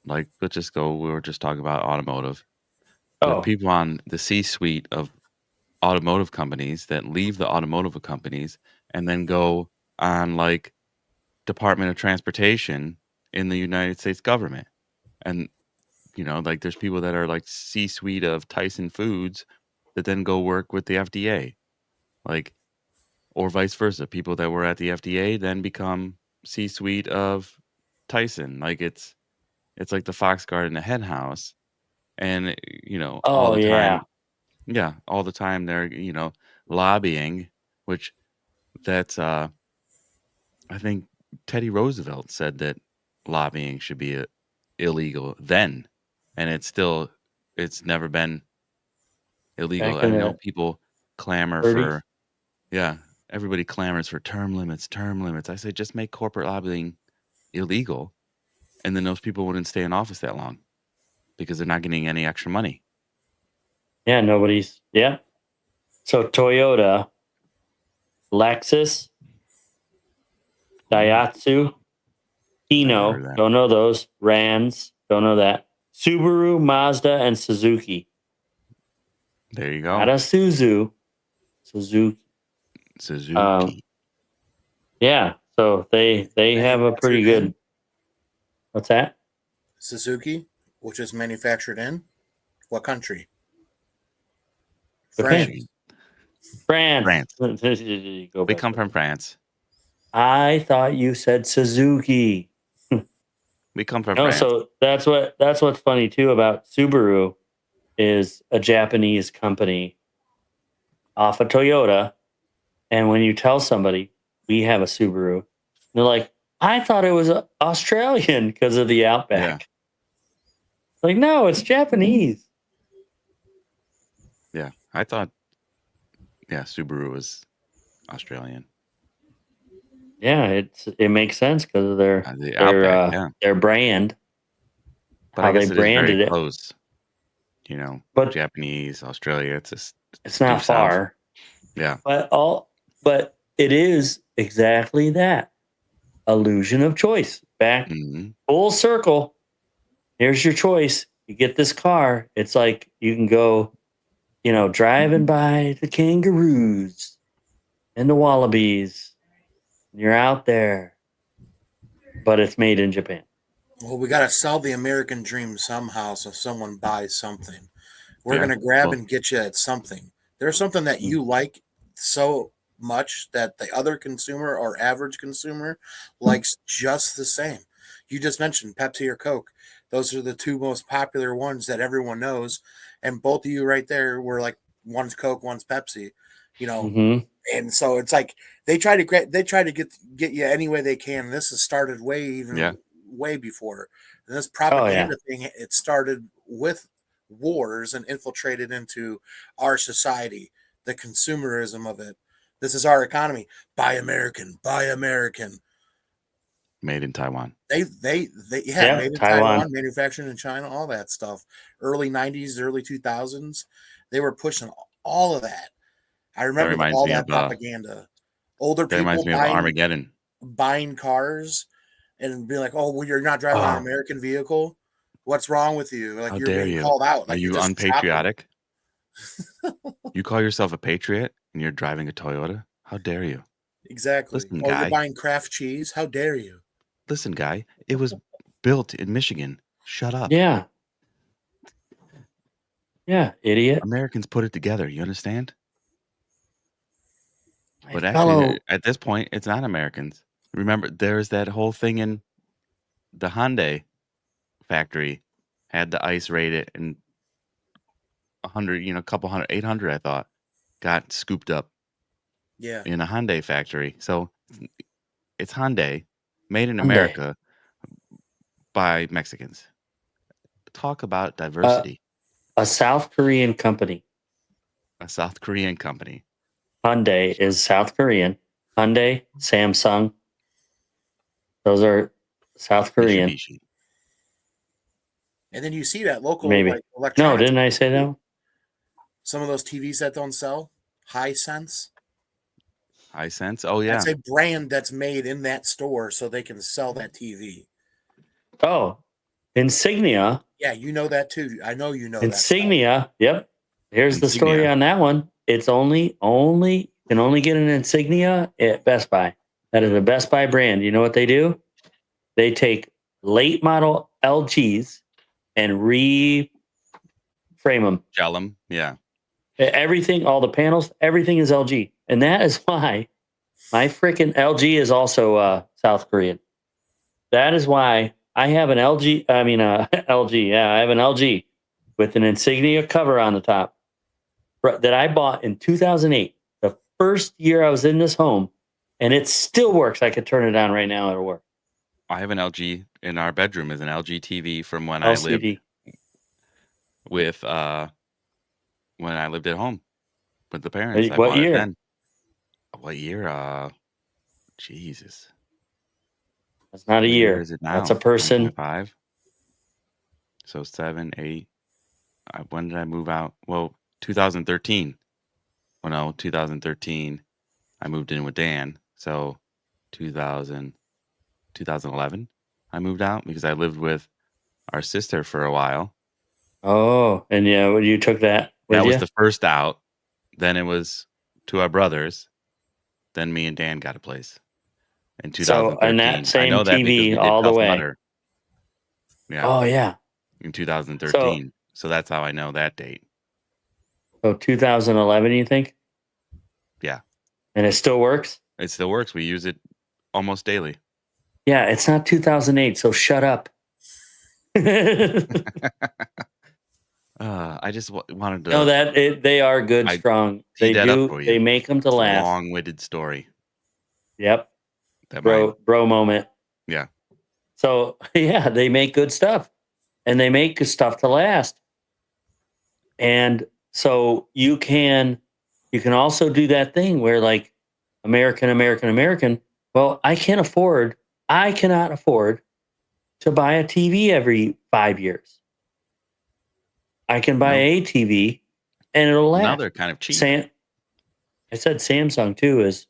like, let's just go. We were just talking about automotive. The Oh, people on the C-suite of automotive companies that leave the automotive companies and then go on like Department of Transportation in the United States government. And like there's people that are like C-suite of Tyson Foods that then go work with the FDA. Like, or vice versa. People that were at the FDA then become C-suite of Tyson. Like it's like the Fox Guard and the Hen House. And all oh the time, yeah. yeah, all the time they're, lobbying, which that's I think Teddy Roosevelt said that lobbying should be illegal then, and it's never been illegal. Back in I know the people clamor 30s. for, yeah, everybody clamors for term limits, term limits. I say just make corporate lobbying illegal, and then those people wouldn't stay in office that long because they're not getting any extra money. Yeah, nobody's. Yeah. So Toyota, Lexus, Daihatsu, Never heard of Hino, that. don't know those. Rands, don't know that. Subaru, Mazda, and Suzuki. There you Not go. a Suzuki. Suzuki. Yeah. So they have a pretty Manufactured good. in What's that? Suzuki, which is manufactured in what country? Japan. France. France. France. Go We back come to from it. France. I thought you said Suzuki. We come from No, France. so that's what's funny too about Subaru is a Japanese company off of Toyota. And when you tell somebody we have a Subaru, they're like, I thought it was Australian because of the Outback. Yeah. Like, no, it's Japanese. Yeah. I thought, yeah, Subaru was Australian. Yeah, it makes sense because of The Outback, yeah. their brand, But I how they guess it is very branded it. close. But Japanese, Australia, it's it's due not south. far. Yeah. But it is exactly that illusion of choice. Back Hmm. full circle. Here's your choice. You get this car. It's like you can go, driving by the kangaroos and the wallabies. You're out there, but it's made in Japan. Well, we got to sell the American dream somehow so someone buys something. We're Yeah. going to grab Well, and get you at something. There's something that you like so much that the other consumer or average consumer likes just the same. You just mentioned Pepsi or Coke. Those are the two most popular ones that everyone knows. And both of you right there were like, one's Coke, one's Pepsi, you know. Mm-hmm. And so it's like they try to get you any way they can. This has started yeah. way before. And this Oh yeah. propaganda thing, it started with wars and infiltrated into our society, the consumerism of it. This is our economy. Buy American, buy American. Made in Taiwan. They yeah, Yeah, made in Taiwan. Taiwan, manufactured in China, all that stuff. Early 90s, early 2000s, they were pushing all of that. I That remember reminds all me of that propaganda. Older that reminds people me of Armageddon. buying cars and be like, "Oh, well, you're not driving an Oh, American vehicle. What's wrong with you? Like How you're dare being you? called out. Are Like you're you just shopping." unpatriotic? You call yourself a patriot and you're driving a Toyota? How dare you? Exactly. Listen, Oh, you're guy. buying Kraft cheese. How dare you? Listen, guy. It was built in Michigan. Shut up. yeah. Yeah, idiot. Americans put it together. You understand? My But actually, fellow. at this point, it's not Americans. Remember, there's that whole thing in the Hyundai factory had the ICE rate it, and 100, a couple hundred, 800, I thought, got scooped up Yeah. in a Hyundai factory. So it's Hyundai, made in Hyundai. America by Mexicans. Talk about Uh, diversity. a South Korean company. A South Korean company. Hyundai is South Korean. Hyundai, Samsung. Those are South Korean. Mitsubishi. And then you see that local Maybe. like No, electronics. didn't I say that? Some of those TVs that don't sell, Hisense. Hisense. Oh, yeah. That's a brand that's made in that store so they can sell that TV. Oh, Insignia. Yeah, you know that too. I know you know Insignia. Yep. Here's the story Insignia. on that one. It's only can only get an Insignia at Best Buy. That is a Best Buy brand. You know what they do? They take late model LGs and reframe them. Gel 'em. Yeah. Everything, all the panels, everything is LG. And that is why my freaking LG is also South Korean. That is why I have an LG. I mean, LG. Yeah, I have an LG with an Insignia cover on the top that I bought in 2008, the first year I was in this home, and it still works. I could turn it on right now; it'll work. I have an LG in our bedroom is an LG TV from when I lived LCD. with when I lived at home with the parents. I What bought it year? then. What year? Jesus. That's not a What year year. is it now? That's a person. 2005. So 7, 8. When did I move out? Well, 2013. Well, no, 2013. I moved in with Dan. So 2000, 2011, I moved out because I lived with our sister for a while. Oh, and yeah, well, you took that with That was you? the first out. Then it was to our brothers. Then me and Dan got a place in So, and that 2013. I same know that because TV we did all the Tough way. Mudder. Yeah, Oh, yeah. in So, 2013. So that's how I know that date. so 2011, you think? Yeah, And it still works? it still works. We use it almost daily. Yeah, it's not 2008, so shut up. I just wanted No, to they are good, I strong. tee They that up do. for They you. make them to It's a last. long-winded story Yep. that my Bro moment. yeah. So yeah, they make good stuff, and they make good stuff to last. And so you can also do that thing where like American. Well, I cannot afford to buy a TV every 5 years. I can buy No, a TV and it'll now last. they're kind of cheap. I said Samsung too is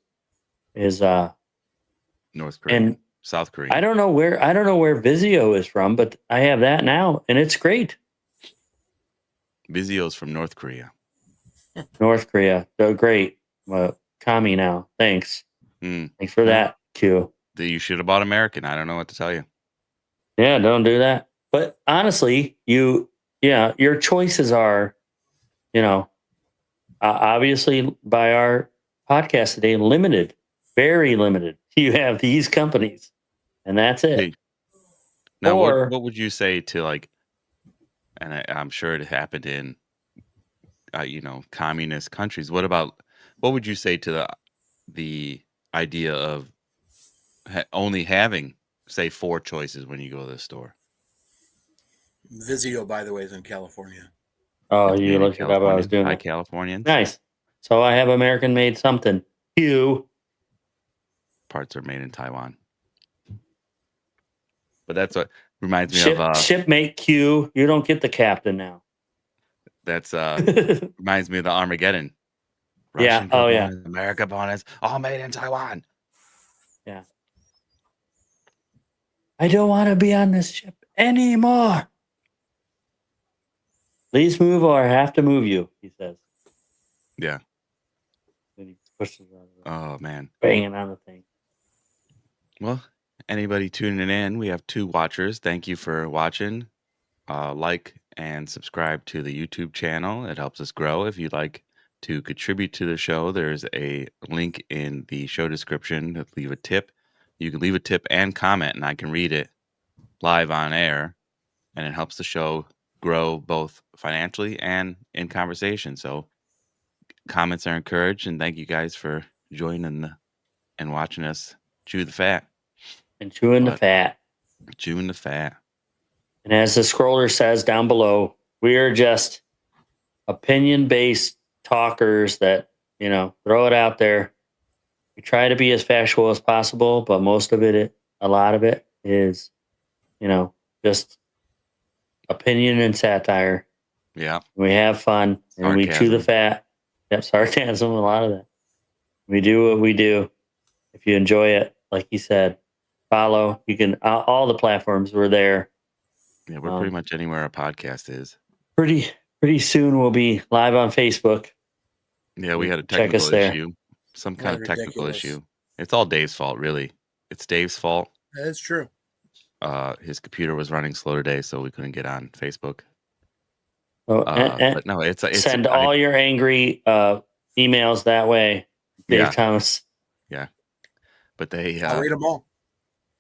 North Korean, and South I Korean. don't know where Vizio is from, but I have that now and it's great. Vizio's from North Korea. North Korea, they're great. Kami now. Thanks. Mm. Thanks for that, Q. You should have bought American. I don't know what to tell you. Yeah, don't do that. But honestly, your choices are, obviously by our podcast today, limited, very limited. You have these companies, and that's it. Hey, now, Or what would you say to like? And I'm sure it happened in, communist countries. What would you say to the idea of only having, say, 4 choices when you go to the store? Vizio, by the way, is in California. oh, It's you made in looked it up. I was California. doing Hi, it. Californians. Nice. So I have American made something. Q. Parts are made in Taiwan. But that's what reminds me of. Shipmate Q. You don't get the captain now. That's reminds me of the Armageddon. Yeah. Russian Oh yeah. components, American components, all made in Taiwan. Yeah. I don't want to be on this ship anymore. Please move or I have to move you, he says. Yeah. Then he pushes on the Oh man. banging on the thing. Well, anybody tuning in, we have 2 watchers. Thank you for watching. Like and subscribe to the YouTube channel. It helps us grow. If you'd like to contribute to the show, there's a link in the show description to leave a tip. You can leave a tip and comment, and I can read it live on air, and it helps the show grow both financially and in conversation. So comments are encouraged, and thank you guys for joining and watching us chew the fat. And chewing the fat. Chewing the fat. And as the scroller says down below, we are just opinion-based talkers that, throw it out there. We try to be as factual as possible, but most of it, a lot of it is, just opinion and satire. Yeah. We have fun and we chew the fat. Yep, sarcasm, a lot of that. We do what we do. If you enjoy it, like you said, follow. You can all the platforms. We're there. Yeah, we're pretty much anywhere a podcast is. Pretty soon we'll be live on Facebook. Yeah, we had a Check us technical there. issue. Some kind of technical Ridiculous. issue. It's all Dave's fault, really. It's Dave's fault. That's true. His computer was running slow today, so we couldn't get on Facebook. Oh, but no, it's send all your angry emails that way, Dave Yeah. Thomas. Yeah, but they I'll read them all.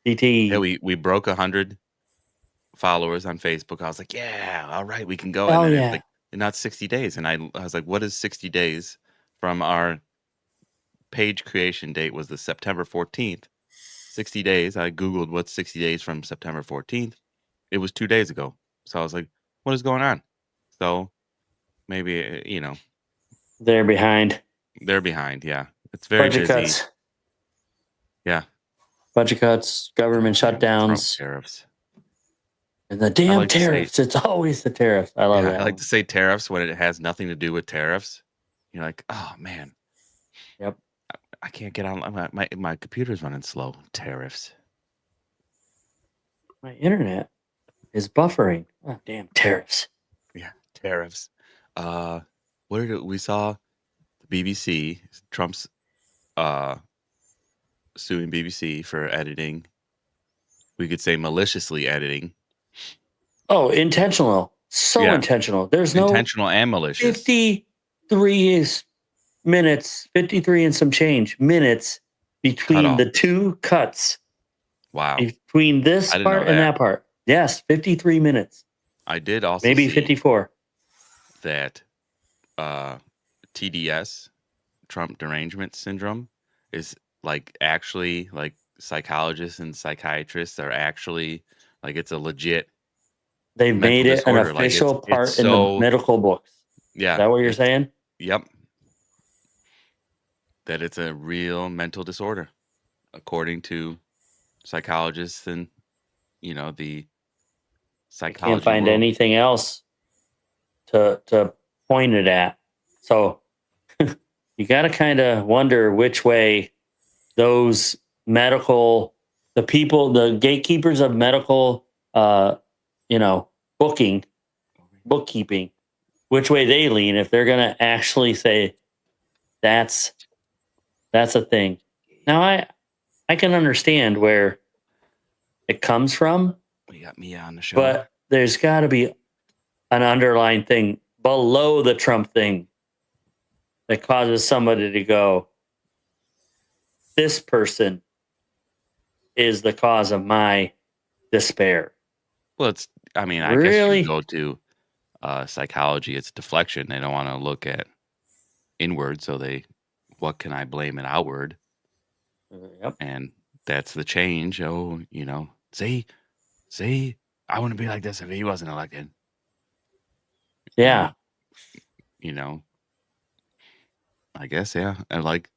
DT. yeah, we broke 100 followers on Facebook. I was like, yeah, all right, we can go. Oh, And then yeah. it's like, not 60 days. And I was like, what is 60 days from our page creation date was the September 14th. 60 days. I Googled what's 60 days from September 14th. It was 2 days ago. So I was like, what is going on? So maybe, They're behind. they're behind. Yeah. It's very Budget busy. cuts. Yeah. Budget cuts, government Trump shutdowns, tariffs. and the damn like to say- tariffs. It's always the tariffs. I love Yeah, that. I like one. to say tariffs when it has nothing to do with tariffs. You're like, oh man. Yep. I can't get on. My computer's running slow. Tariffs. My internet is buffering. Oh, damn tariffs. Yeah, tariffs. What did we saw? The BBC. Trump's suing BBC for editing. We could say maliciously editing. Oh, intentional. So Yeah. intentional. There's no Intentional and malicious. 53 minutes, 53 and some change minutes between off. the two cuts. Wow. Between this I didn't know part and that. that part. Yes, 53 minutes. I did also Maybe see 54. that TDS, Trump derangement syndrome, is like actually like psychologists and psychiatrists are actually like it's a legit. They've mental made it an disorder. Like, official it's part in so- the medical books. Yeah. Is that what you're saying? Yep. That it's a real mental disorder, according to psychologists and the I psychology. can't find world. anything else to point it at. So you got to kind of wonder which way those the people, the gatekeepers of medical, bookkeeping, which way they lean. If they're going to actually say that's a thing. Now I can understand where it comes from. We got Mia on the show. But there's got to be an underlying thing below the Trump thing that causes somebody to go, this person is the cause of my despair. Well, I guess Really? you go to psychology. It's deflection. They don't want to look at inward. So what can I blame it outward? Yep. And that's the change. Oh, see, I wouldn't be like this if he wasn't elected. Yeah. I guess, yeah. And like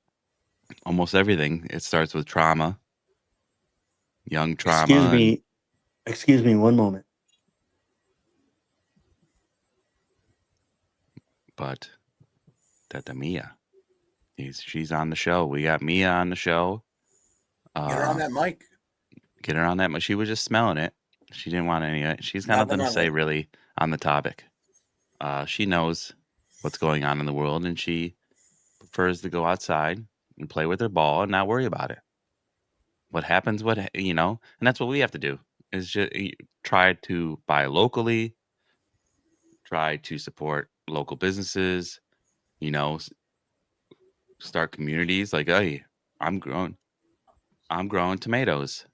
almost everything, it starts with trauma, young trauma. Excuse me one moment. But that Mia, she's on the show. We got Mia on the show. Get her on that mic. get her on that. But she was just smelling it. She didn't want any of it. She's got nothing to say really on the topic. She knows what's going on in the world, and she prefers to go outside and play with her ball and not worry about it. What happens, and that's what we have to do is just try to buy locally, try to support local businesses, you know, start communities like, hey, I'm growing, I'm growing tomatoes.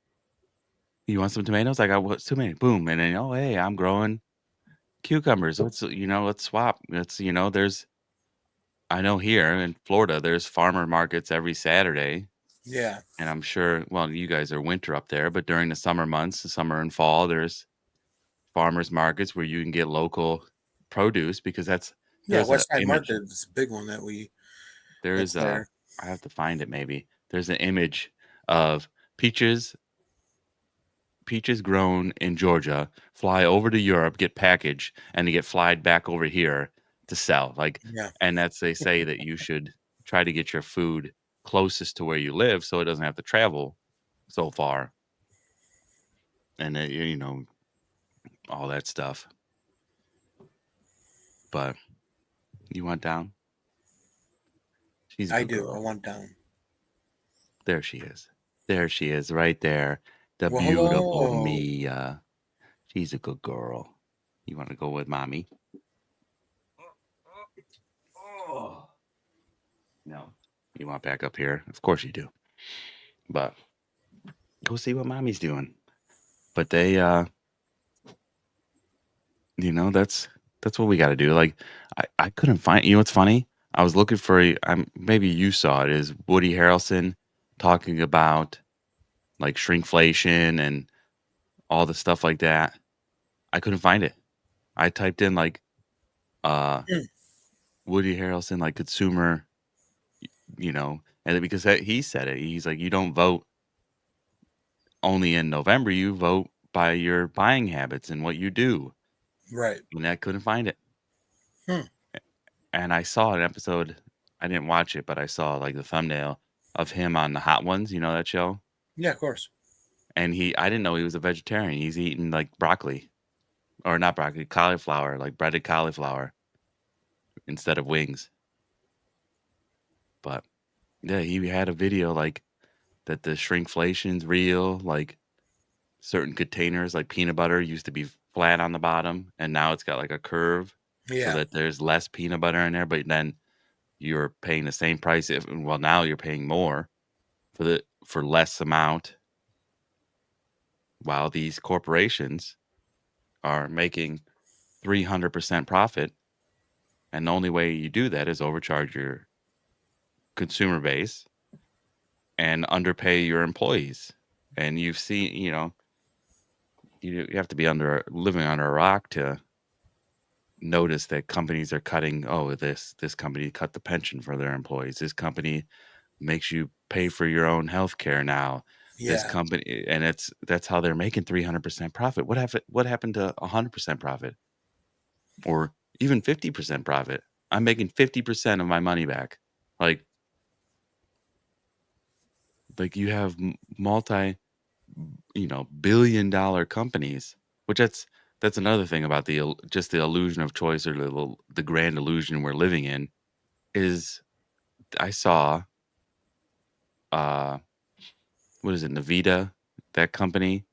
You want some tomatoes? I got what's too many? Boom. And then, oh, hey, I'm growing cucumbers. Let's swap. I know here in Florida, there's farmer markets every Saturday. Yeah. And I'm sure, well, you guys are winter up there, but during the summer months, the summer and fall, there's farmers markets where you can get local produce because there's a West Side image. Market is a big one There's that's there. I have to find it maybe. There's an image of peaches grown in Georgia, fly over to Europe, get packaged, and they get flied back over here to sell. Yeah. And they say that you should try to get your food closest to where you live so it doesn't have to travel so far. And all that stuff. But you want down? She's a I good do. I girl. want down. There she is. There she is, right there. The Well, beautiful hello. Mia. She's a good girl. You want to go with mommy? Oh. No. You want back up here? Of course you do. But go see what mommy's doing. But they that's what we got to do. Like I couldn't find, what's funny? I was looking for maybe you saw it, is Woody Harrelson talking about like shrinkflation and all the stuff like that. I couldn't find it. I typed in like Woody Harrelson, like consumer, and because he said it, he's like, you don't vote only in November, you vote by your buying habits and what you do. Right. And I couldn't find it. Hmm. And I saw an episode. I didn't watch it, but I saw like the thumbnail of him on the Hot Ones. You know that show? Yeah, of course. And I didn't know he was a vegetarian. He's eating like broccoli, or not broccoli, cauliflower, like breaded cauliflower instead of wings. But yeah, he had a video like that the shrinkflation's real. Like certain containers, like peanut butter, used to be flat on the bottom, and now it's got like a curve, so that there's less peanut butter in there. But then you're paying the same price. Now you're paying more for less amount, while these corporations are making 300% profit. And the only way you do that is overcharge your consumer base and underpay your employees. And you've seen, you have to be living under a rock to notice that companies are cutting. Oh, this company cut the pension for their employees. This company makes you pay for your own health care now. This Yeah. company, and that's how they're making 300% profit. What happened to 100% profit, or even 50% profit? I'm making 50% of my money back. Like you have multi, billion-dollar companies, which that's another thing about just the illusion of choice, or the grand illusion we're living in. Is I saw what is it, Nvidia, that company,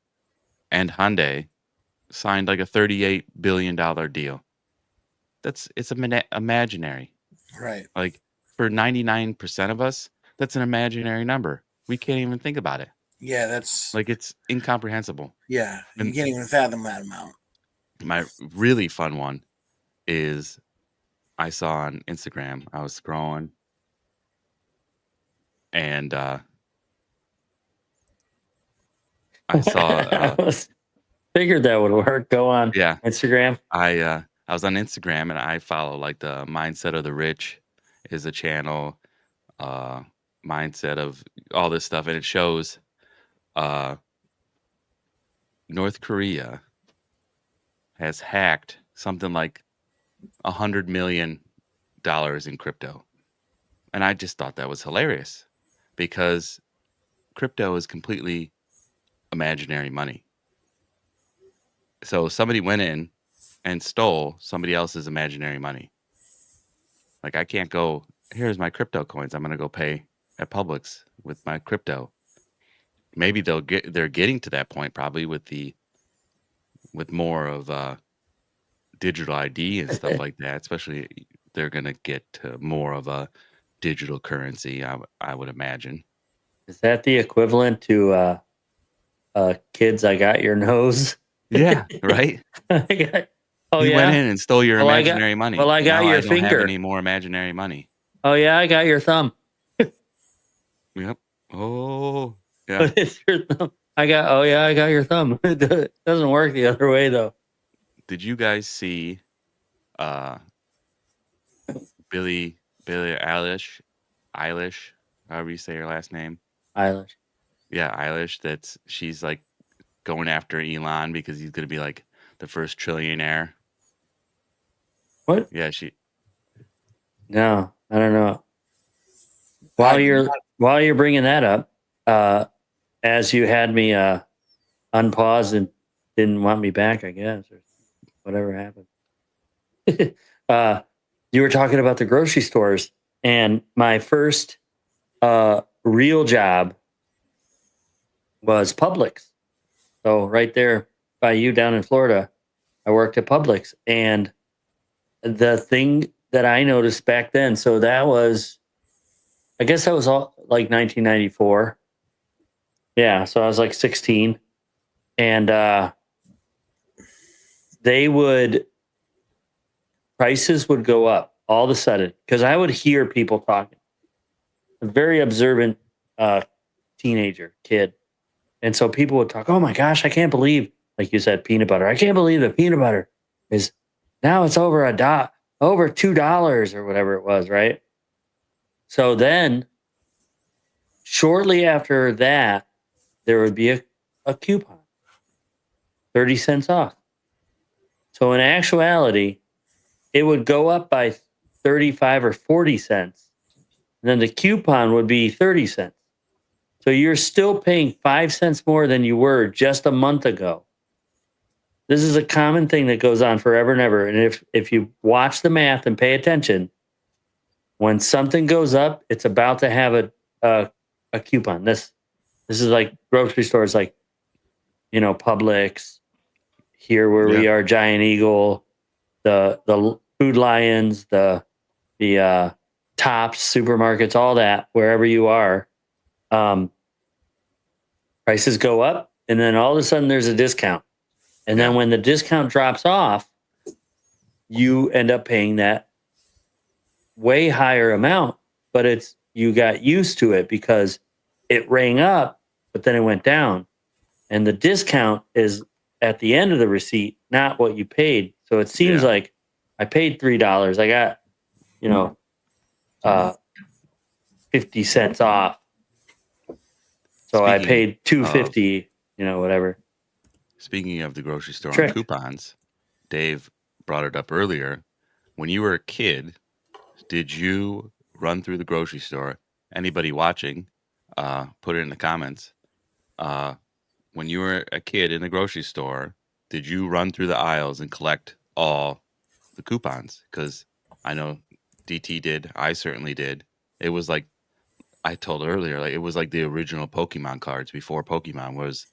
and Hyundai signed like a $38 billion deal. It's imaginary. Right. Like for 99% of us, that's an imaginary number. We can't even think about it. Yeah, that's Like it's incomprehensible. you And can't even fathom that amount. my really fun one is I saw on Instagram. I was scrolling, and I saw Figured that would work. Go on yeah, Instagram. I was on Instagram, and I follow like the Mindset of the Rich is a channel, mindset of all this stuff, and it shows North Korea has hacked something like $100 million in crypto. And I just thought that was hilarious, because crypto is completely imaginary money. So somebody went in and stole somebody else's imaginary money. Like I can't go, here's my crypto coins. I'm going to go pay at Publix with my crypto. Maybe they're getting to that point probably with more of digital ID and stuff like that. Especially they're going to get to more of a digital currency, I would imagine. Is that the equivalent to kids? I got your nose. Yeah, right? Oh He went yeah. in and stole your Well, imaginary money. I got Now your I don't have finger. any more imaginary money. Oh yeah, I got your thumb. Yep. Oh, yeah. It's your thumb. I got your thumb. It doesn't work the other way though. Did you guys see uh Billie Eilish, however you say her last name? Eilish. Yeah, Eilish. She's like going after Elon because he's gonna be like the first trillionaire. What? Yeah, No, I don't know. While you're bringing that up, as you had me unpause and didn't want me back, I guess, or whatever happened. You were talking about the grocery stores, and my first real job was Publix. So right there by you down in Florida, I worked at Publix, and the thing that I noticed back then, so that was, I guess that was all like 1994. Yeah, so I was like 16, and they would prices would go up all of a sudden because I would hear people talking. A very observant teenager kid, and so people would talk. Oh my gosh, I can't believe, like you said, peanut butter. I can't believe the peanut butter is now it's over over $2 or whatever it was, right? So then, shortly after that, there would be a coupon, 30 cents off. So in actuality, it would go up by 35 or 40 cents. And then the coupon would be 30 cents. So you're still paying 5 cents more than you were just a month ago. This is a common thing that goes on forever and ever. And if you watch the math and pay attention, when something goes up, it's about to have a coupon. This is like grocery stores, like Publix, here where we are, Giant Eagle, the Food Lions, the Tops supermarkets, all that, wherever you are, prices go up, and then all of a sudden there's a discount, and then when the discount drops off, you end up paying that way higher amount, but you got used to it because it rang up, but then it went down, and the discount is at the end of the receipt, not what you paid. So it seems like I paid $3. I got 50 cents off. So I paid $2.50, whatever. Speaking of the grocery store and coupons, Dave brought it up earlier. When you were a kid, did you run through the grocery store? Anybody watching, put it in the comments. When you were a kid in the grocery store, did you run through the aisles and collect all the coupons? Because I know DT did. I certainly did. It was like I told earlier, like it was like the original Pokemon cards before Pokemon was.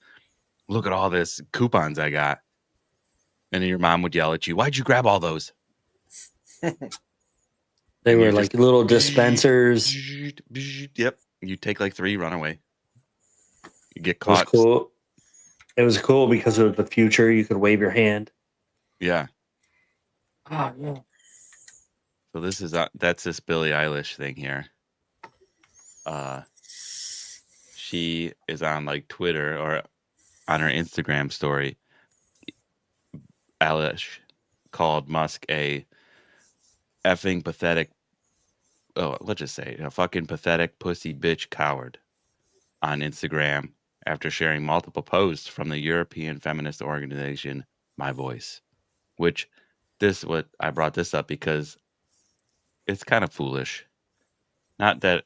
Look at all this coupons I got. And then your mom would yell at you, why'd you grab all those? They were like little dispensers. Yep. You take like 3, run away. You get caught. It was cool. It was cool because of the future. You could wave your hand. Yeah. Oh, yeah. So that's this Billie Eilish thing here. She is on like Twitter or on her Instagram story. Eilish called Musk a effing pathetic, let's just say a fucking pathetic pussy bitch coward on Instagram after sharing multiple posts from the European feminist organization My Voice, which I brought this up because it's kind of foolish. Not that,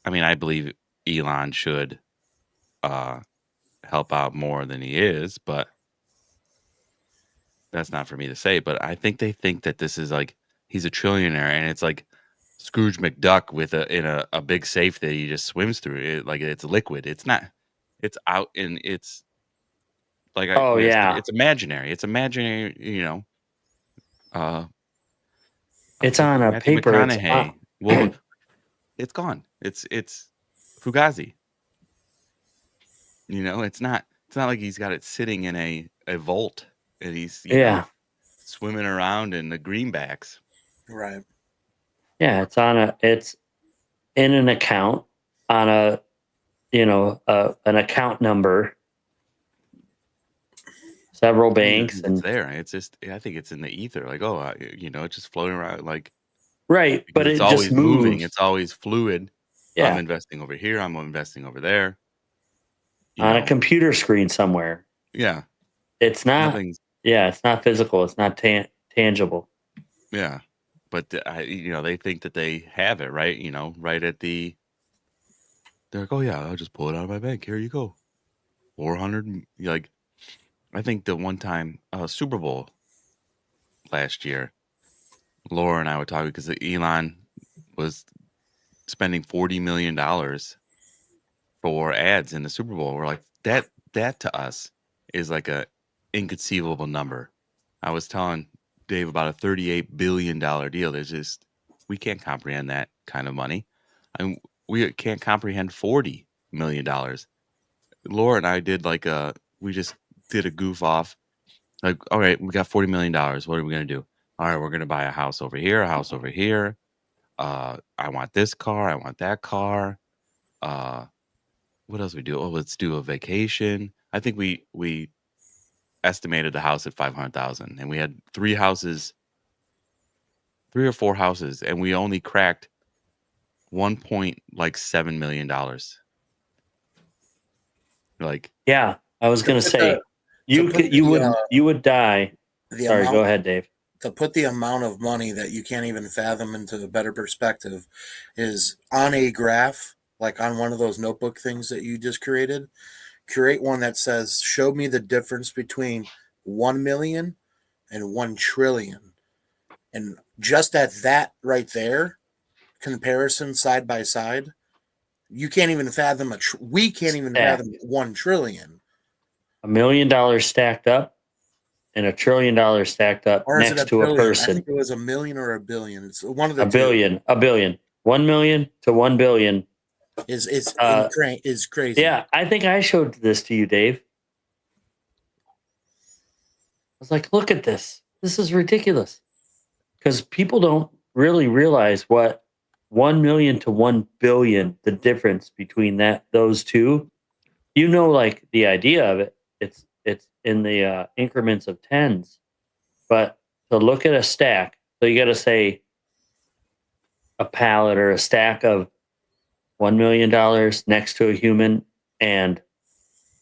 I mean, I believe Elon should help out more than he is, but that's not for me to say. But I think they think that this is like he's a trillionaire, and it's like Scrooge McDuck with a big safe that he just swims through. Like it's liquid. It's not. It's out in. It's like Oh we said. yeah, It's imaginary. It's imaginary. Uh, it's like on a Matthew paper. McConaughey. Well, it's gone. It's Fugazi. It's not like he's got it sitting in a vault and he's Yeah, swimming around in the greenbacks. Right. yeah. It's in an account on an account number, several I don't even banks, think it's and there. It's just I think it's in the ether. Like it's just floating around like right, because but it's it just always moving. moves. It's always fluid. I'm Yeah, investing over here. I'm investing over there. You on a know, computer screen somewhere. yeah. It's not. Nothing's Yeah, it's not physical. It's not tangible. yeah. But they think that they have it right. Right at the. They're like, oh yeah, I'll just pull it out of my bank. Here you go, 400. Like I think the one time Super Bowl last year, Laura and I were talking because Elon was spending $40 million for ads in the Super Bowl. We're like, that to us is like a inconceivable number. I was telling Dave about a $38 billion deal. We can't comprehend that kind of money. And we can't comprehend $40 million. Laura and I did we just did a goof off. Like, all right, we got $40 million. What are we gonna do? All right, we're gonna buy a house over here, a house over here. I want this car, I want that car. Uh, what else we do? Oh, let's do a vacation. I think we estimated the house at 500,000, and we had three or four houses, and we only cracked 1.7 million dollars. Like, Yeah, I was To gonna put the say you would die. the Sorry, go amount ahead, Dave. to put the amount of money that you can't even fathom into a better perspective is on a graph, like on one of those notebook things that you just created. Create one that says, "Show me the difference between 1 million and 1 trillion," and just at that right there, comparison side by side, you can't even fathom we can't even Stacked. fathom 1 trillion. $1 million stacked up and $1 trillion stacked up Or is it next a to a billion? I person. think it was a million or a billion. It's one of the A two. billion, a billion. 1 million to 1 billion. Is crazy. Yeah, I think I showed this to you, Dave. I was like, look at this. This is ridiculous. Because people don't really realize what 1 million to 1 billion, the difference between those two. Like the idea of it. It's in the increments of tens. But to look at a stack, so you got to say a pallet or a stack of $1 million next to a human and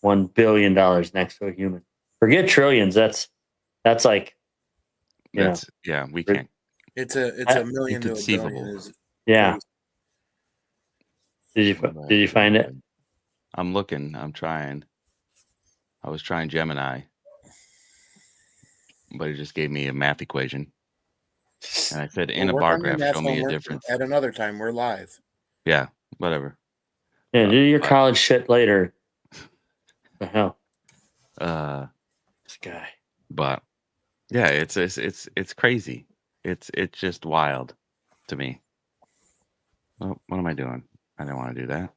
$1 billion next to a human. Forget trillions. That's like we can't. It's a million to a billion. Inconceivable. Is yeah. crazy. Did you find it? I'm looking. I'm trying. I was trying Gemini, but it just gave me a math equation. And I said, in We'll a work bar on your graph, math show me a homework difference. at another time. We're live. Yeah, whatever. Yeah, do your but- college shit later. The hell, this guy. But yeah, it's crazy. It's just wild to me. Well, what am I doing? I didn't want to do that.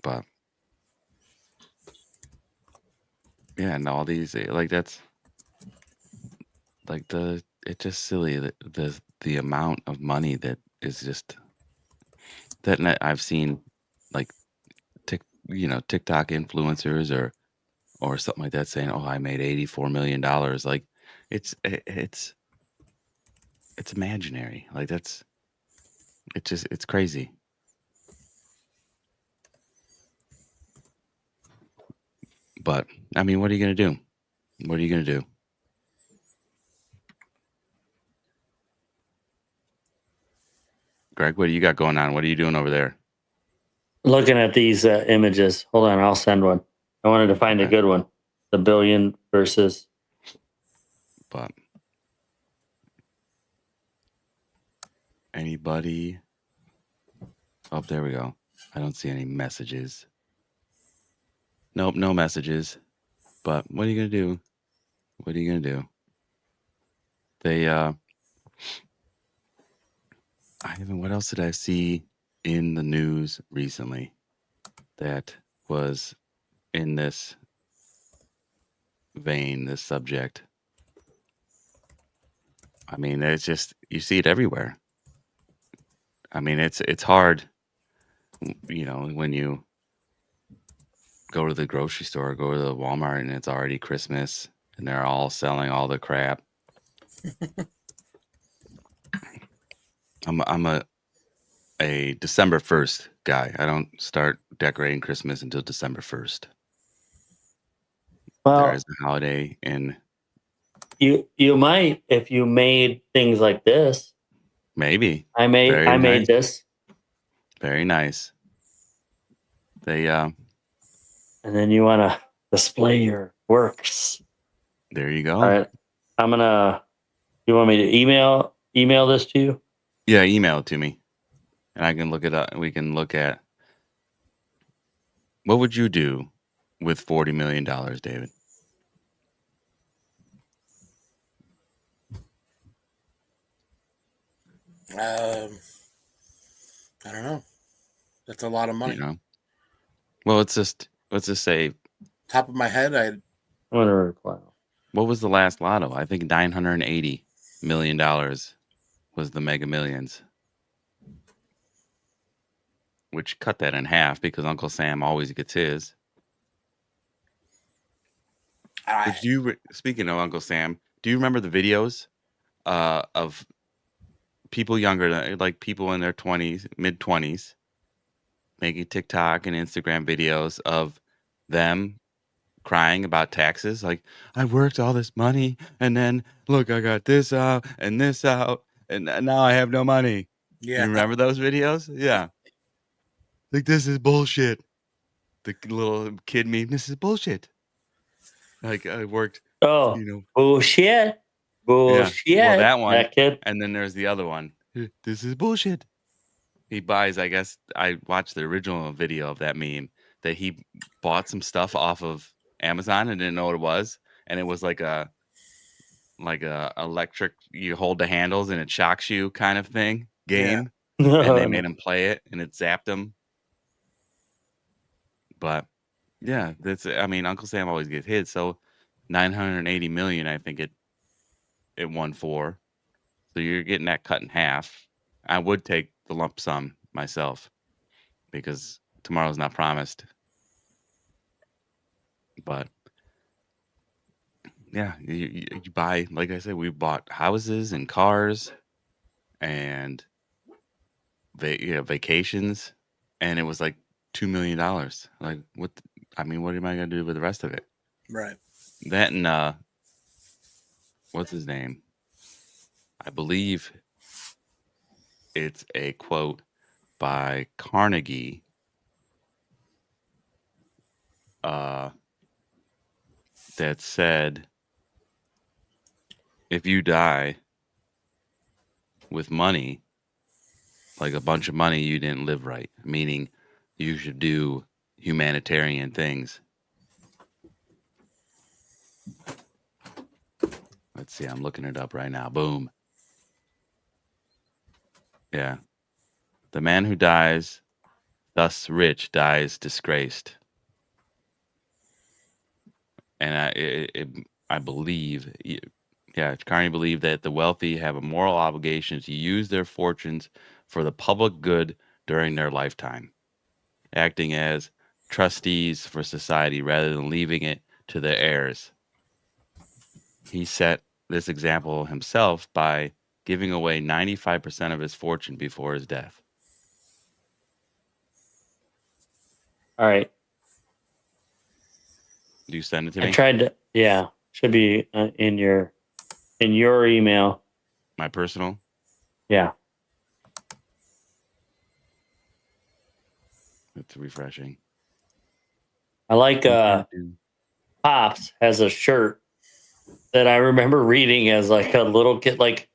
But yeah, and all these that's like it's just silly that the amount of money that is just I've seen like TikTok influencers or something like that saying, "Oh, I made $84 million." Like it's imaginary. Like it's crazy. But I mean, what are you gonna do? What are you gonna do? Greg, what do you got going on? What are you doing over there? Looking at these images. Hold on, I'll send one. I wanted to find a good one. The billion versus. But anybody? Oh, there we go. I don't see any messages. Nope, no messages. But what are you gonna do? What are you gonna do? They what else did I see in the news recently that was in this vein, this subject? I mean, it's just you see it everywhere. I mean, it's hard, when you go to the grocery store, go to the Walmart, and it's already Christmas, and they're all selling all the crap. I'm a December 1st guy. I don't start decorating Christmas until December 1st. There Well, is a holiday in you might if you made things like this. maybe. I Very nice. made this. Very nice. They And then you want to display your works. there you go. All right. I'm gonna. You want me to email this to you? Yeah, email it to me, and I can look it up. We can look at what would you do with $40 million, David? I don't know. That's a lot of money. Well, let's just say Top of my head, I'm gonna reply. what was the last lotto? I think $980 million was the Mega Millions, which cut that in half because Uncle Sam always gets his. Speaking of Uncle Sam, do you remember the videos of people younger, like people in their 20s, mid 20s, making TikTok and Instagram videos of them crying about taxes? Like, I worked all this money, and then look, I got this out, and now I have no money. Yeah. You remember those videos? Yeah. Like, this is bullshit. The little kid meme, this is bullshit. Like, I worked, Oh, bullshit. Bullshit. Yeah. Well, that one. That kid. And then there's the other one. This is bullshit. He buys, I guess, I watched the original video of that meme that he bought some stuff off of Amazon and didn't know what it was. And it was like a electric, you hold the handles and it shocks you kind of thing game. Yeah. And they made him play it and it zapped him. But yeah, Uncle Sam always gets hit. So 980 million, I think it won for. So you're getting that cut in half. I would take the lump sum myself because tomorrow's not promised. But yeah, you buy, like I said, we bought houses and cars and vacations, and it was like $2 million. Like, what am I gonna do with the rest of it? Right. That and what's his name? I believe it's a quote by Carnegie. That said, if you die with money, like a bunch of money, you didn't live right. Meaning, you should do humanitarian things. Let's see, I'm looking it up right now. Boom. Yeah. The man who dies, thus rich, dies disgraced. And I believe, Carney believed that the wealthy have a moral obligation to use their fortunes for the public good during their lifetime, acting as trustees for society rather than leaving it to their heirs. He set this example himself by giving away 95% of his fortune before his death. All right. Do you send it to me? I tried to. Yeah, should be in your email. My personal? Yeah. It's refreshing. I like Pops has a shirt that I remember reading as like a little kid, like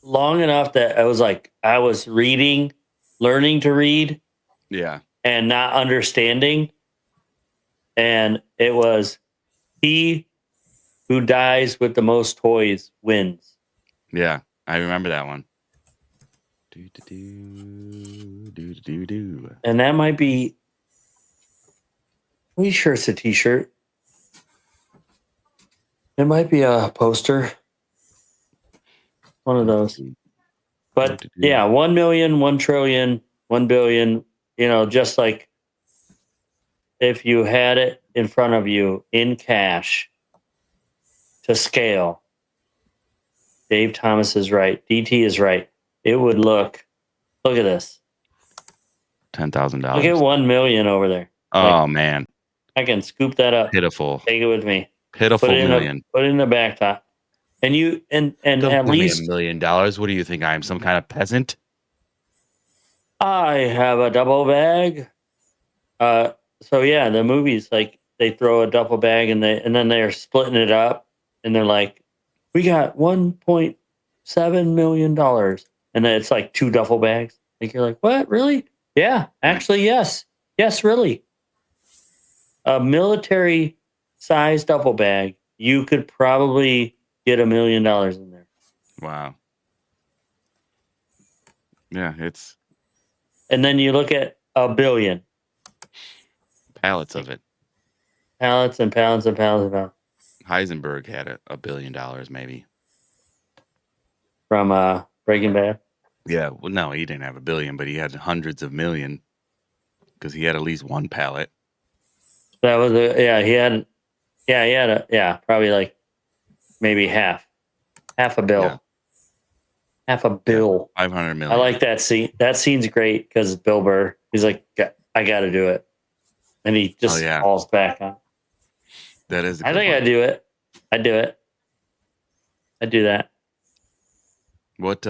long enough that I was reading, learning to read Yeah. and not understanding. And it was he who dies with the most toys wins. Yeah. I remember that one. Do, do, do, do, do, do. And that might be, pretty sure it's a t-shirt. It might be a poster. One of those. But yeah, 1 million, 1 trillion, 1 billion, just like if you had it in front of you in cash to scale, Dave Thomas is right. DT is right. It would look at this. $10,000. Look at 1 million over there. Oh, man. I can scoop that up. Pitiful. Take it with me. Pitiful million. Put it in the back top. And you and Don't at give me least $1 million. What do you think? I am some kind of peasant? I have a double bag. So yeah, the movies like they throw a duffel bag and then they're splitting it up and they're like, we got $1.7 million, and then it's like 2 duffel bags. Like you're like, what? Really? Yeah, actually, yes, really. A military size duffel bag, you could probably get $1 million in there. Wow. Yeah, it's And then you look at a billion. pallets of it. Pallets and pounds and pounds and pounds. Heisenberg had $1 billion, maybe. From Breaking Bad. Yeah, well, no, he didn't have $1 billion, but he had hundreds of million because he had at least one pallet. That was probably like maybe half a bill. Yeah. Half a bill. 500 million. I like that scene. That scene's great because Bill Burr, he's like, I got to do it. And he just falls back on. That is. I think I do it. I do it. I do that. What,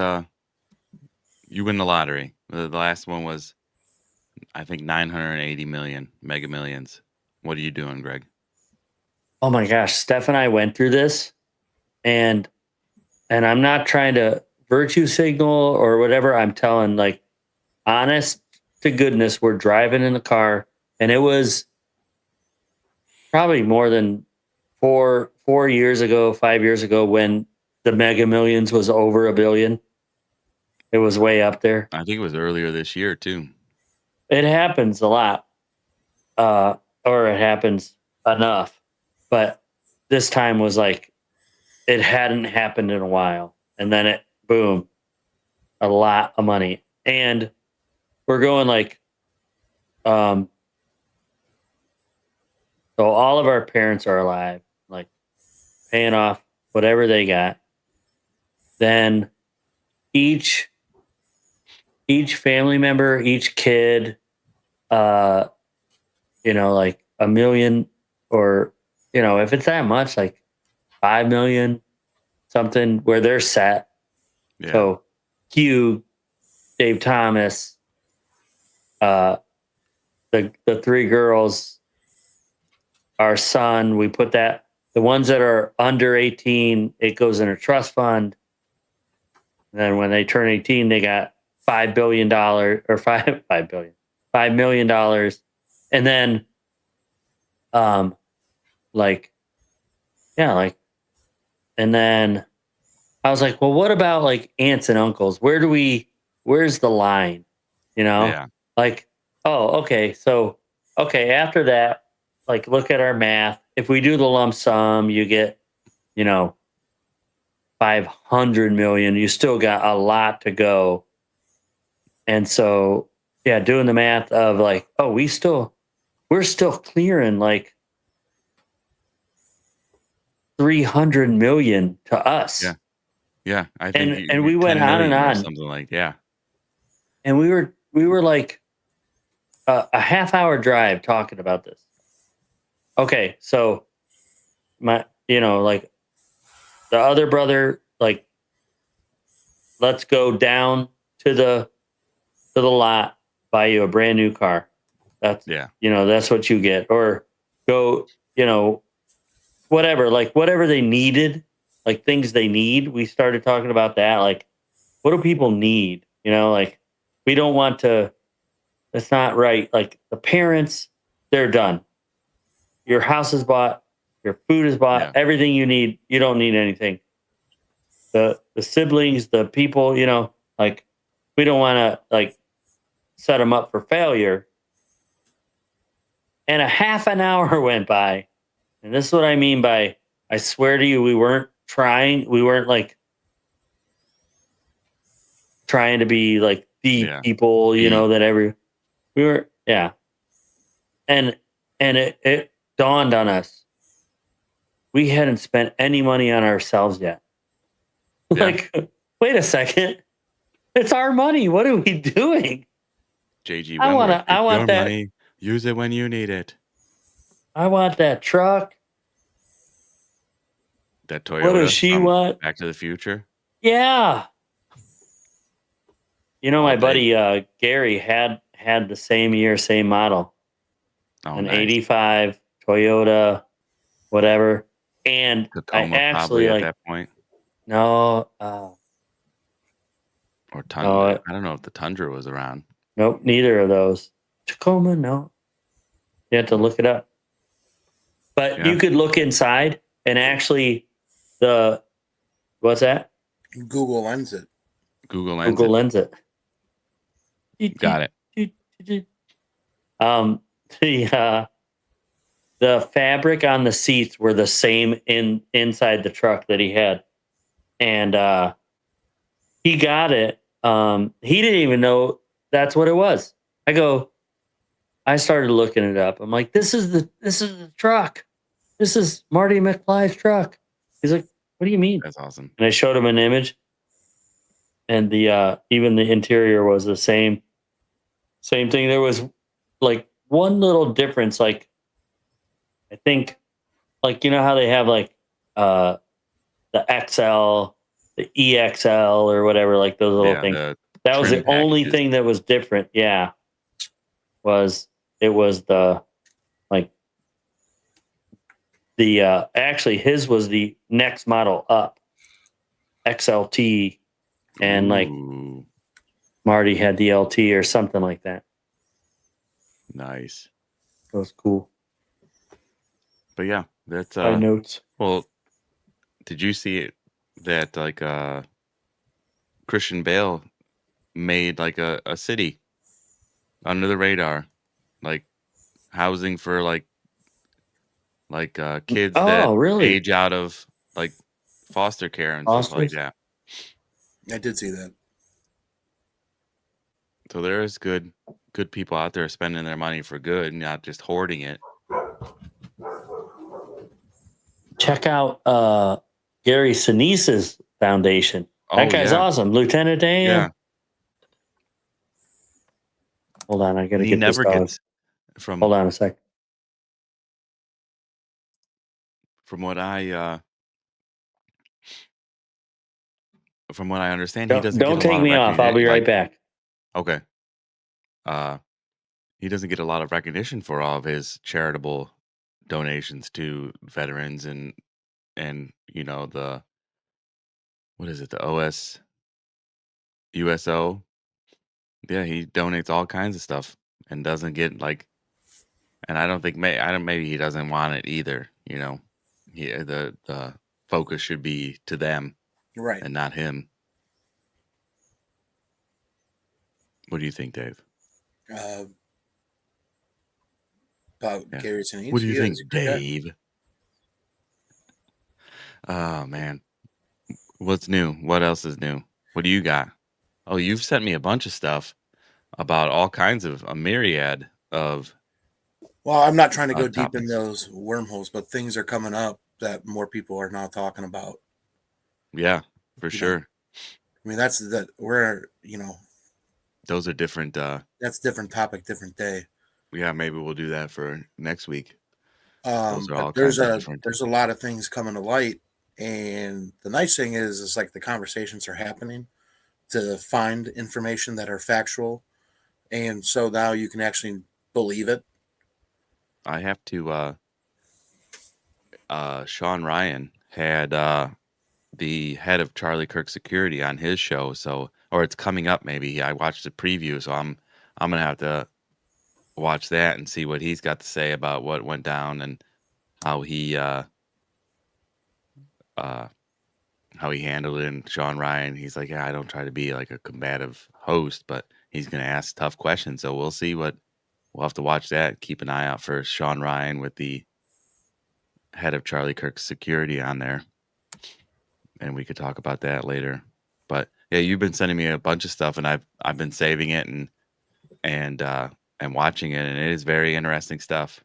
you win the lottery. The last one was, I think, 980 million, Mega Millions. What are you doing, Greg? Oh my gosh. Steph and I went through this and I'm not trying to virtue signal or whatever. I'm telling like honest to goodness, we're driving in the car and it was probably more than 4 years ago, 5 years ago when the Mega Millions was over $1 billion. It was way up there. I think it was earlier this year too. It happens a lot. Or it happens enough. But this time was like it hadn't happened in a while. And then it boom. A lot of money. And we're going like so all of our parents are alive, like paying off whatever they got. Then each family member, each kid, like $1 million or, if it's that much, like 5 million, something where they're set. Yeah. So Hugh, Dave Thomas, the 3 girls, our son, we put the ones that are under 18, it goes in a trust fund. And then when they turn 18, they got $5 billion or $5 million. And then, and then I was like, well, what about like aunts and uncles? Where's the line? Yeah. Like, oh, okay. So, okay. After that, like, look at our math. If we do the lump sum, you get, 500 million. You still got a lot to go. And so, yeah, doing the math of like, oh, we're still clearing like 300 million to us. Yeah. Yeah. I think and we went on and on. Something like, yeah. And we were like a half-hour drive talking about this. Okay, so like the other brother, like, let's go down to the lot buy you a brand new car. That's Yeah. that's what you get. Or go, whatever, like whatever they needed, like things they need. We started talking about that. Like, what do people need? Like we don't want to. That's not right. Like the parents, they're done. Your house is bought. Your food is bought. Yeah. Everything you need. You don't need anything. The siblings, the people. Like we don't want to like set them up for failure. And a half an hour went by. And this is what I mean by I swear to you, we weren't trying. We weren't like trying to be like the Yeah. people, Be- that we were, yeah. And it dawned on us. We hadn't spent any money on ourselves yet. Yeah. Like, wait a second. It's our money. What are we doing? JG I Wentworth, I it's want your that. money. Use it when you need it. I want that truck. That Toyota. What does she from want? Back to the Future. Yeah. All My day. buddy Gary had the same year, same model. Oh, An nice. 85 Toyota, whatever. And Tacoma I actually probably at like that point. no, Or Tundra. no, I don't know if the Tundra was around. nope, neither of those. Tacoma, no. You have to look it up. But Yeah. you could look inside and actually what's that? Google Lens it. Google Lens Google it. Lens it. Got it. The fabric on the seats were the same inside the truck that he had. And he got it. He didn't even know that's what it was. I started looking it up. I'm like, this is the truck. This is Marty McFly's truck. He's like, what do you mean? That's awesome. And I showed him an image. And the even the interior was the same thing. There was like one little difference. Like I think like how they have like the XL, the EXL or whatever, like those little Yeah. things. The That was trim the only packages. thing that was different. Yeah. It was the like the actually his was the next model up, XLT, and like Ooh, Marty had the LT or something like that. nice. That was cool. But yeah, that's My notes. well, did you see it that like Christian Bale made like a city under the radar, like housing for like kids that Oh, really? age out of like foster care and stuff like Fosters? that. I did see that. So there is good people out there spending their money for good, not just hoarding it. Check out Gary Sinise's foundation. That Oh guy's yeah, awesome. Lieutenant Dan. yeah. Hold on, I gotta He get this never dog. gets from Hold on a sec. from what I understand, he doesn't get Don't a take lot of me off. I'll recognition. be right back. Okay. He doesn't get a lot of recognition for all of his charitable donations to veterans and the what is it, the USO. Yeah, he donates all kinds of stuff and doesn't get like, and I don't think maybe he doesn't want it either. The focus should be to them Right. and not him. What do you think, Dave? About Yeah. Gary Sinise. What do you He think, is a good guy. Dave? Oh man, what's new? What else is new? What do you got? Oh, you've sent me a bunch of stuff about all kinds of a myriad of Well, I'm not trying to go deep in topics. those wormholes, but things are coming up that more people are now talking about. Yeah, for You know, sure. I mean, that's that we're Those are different. that's different topic, different day. Yeah, maybe we'll do that for next week. Those are all But kinds of different. there's a lot of things coming to light, and the nice thing is like the conversations are happening to find information that are factual and so now you can actually believe it. I have to. Sean Ryan had the head of Charlie Kirk Security on his show, so or it's coming up maybe. I watched the preview, so I'm gonna have to watch that and see what he's got to say about what went down and how he uh uh how he handled it. And Sean Ryan, he's like, yeah, I don't try to be like a combative host, but he's gonna ask tough questions. So we'll see what we'll have to watch that. Keep an eye out for Sean Ryan with the head of Charlie Kirk Security on there, and we could talk about that later. But yeah, you've been sending me a bunch of stuff, and I've been saving it and and watching it, and it is very interesting stuff.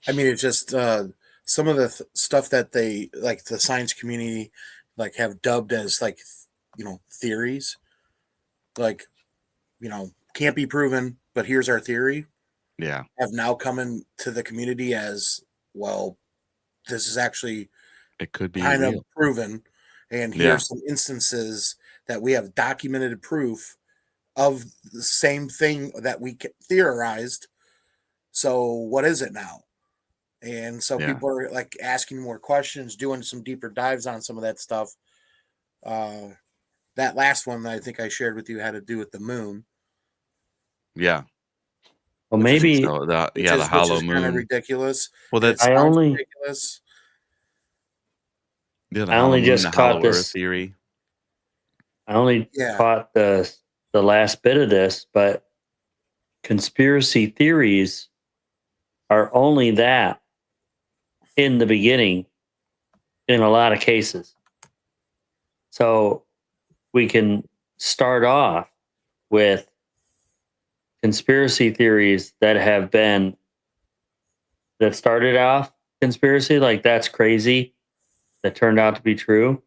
I mean, it's just some of the stuff that they like the science community like have dubbed as like theories, like can't be proven, but here's our theory, Yeah, have now come into the community as well. This is actually it could be kind of real. proven, and Yeah, here's some instances that we have documented proof of the same thing that we theorized. So what is it now? And so yeah, people are like asking more questions, doing some deeper dives on some of that stuff. Uh, that last one that I think I shared with you had to do with the moon, yeah. Well, which I is think maybe so. The which hollow is kind of moon. ridiculous, Well, and it that's I sounds only ridiculous. yeah, the I hollow only moon, the just caught hollow Earth this. theory. I only Yeah, caught the last bit of this, but conspiracy theories are only that in the beginning in a lot of cases. So we can start off with conspiracy theories that started off conspiracy, like that's crazy, that turned out to be true.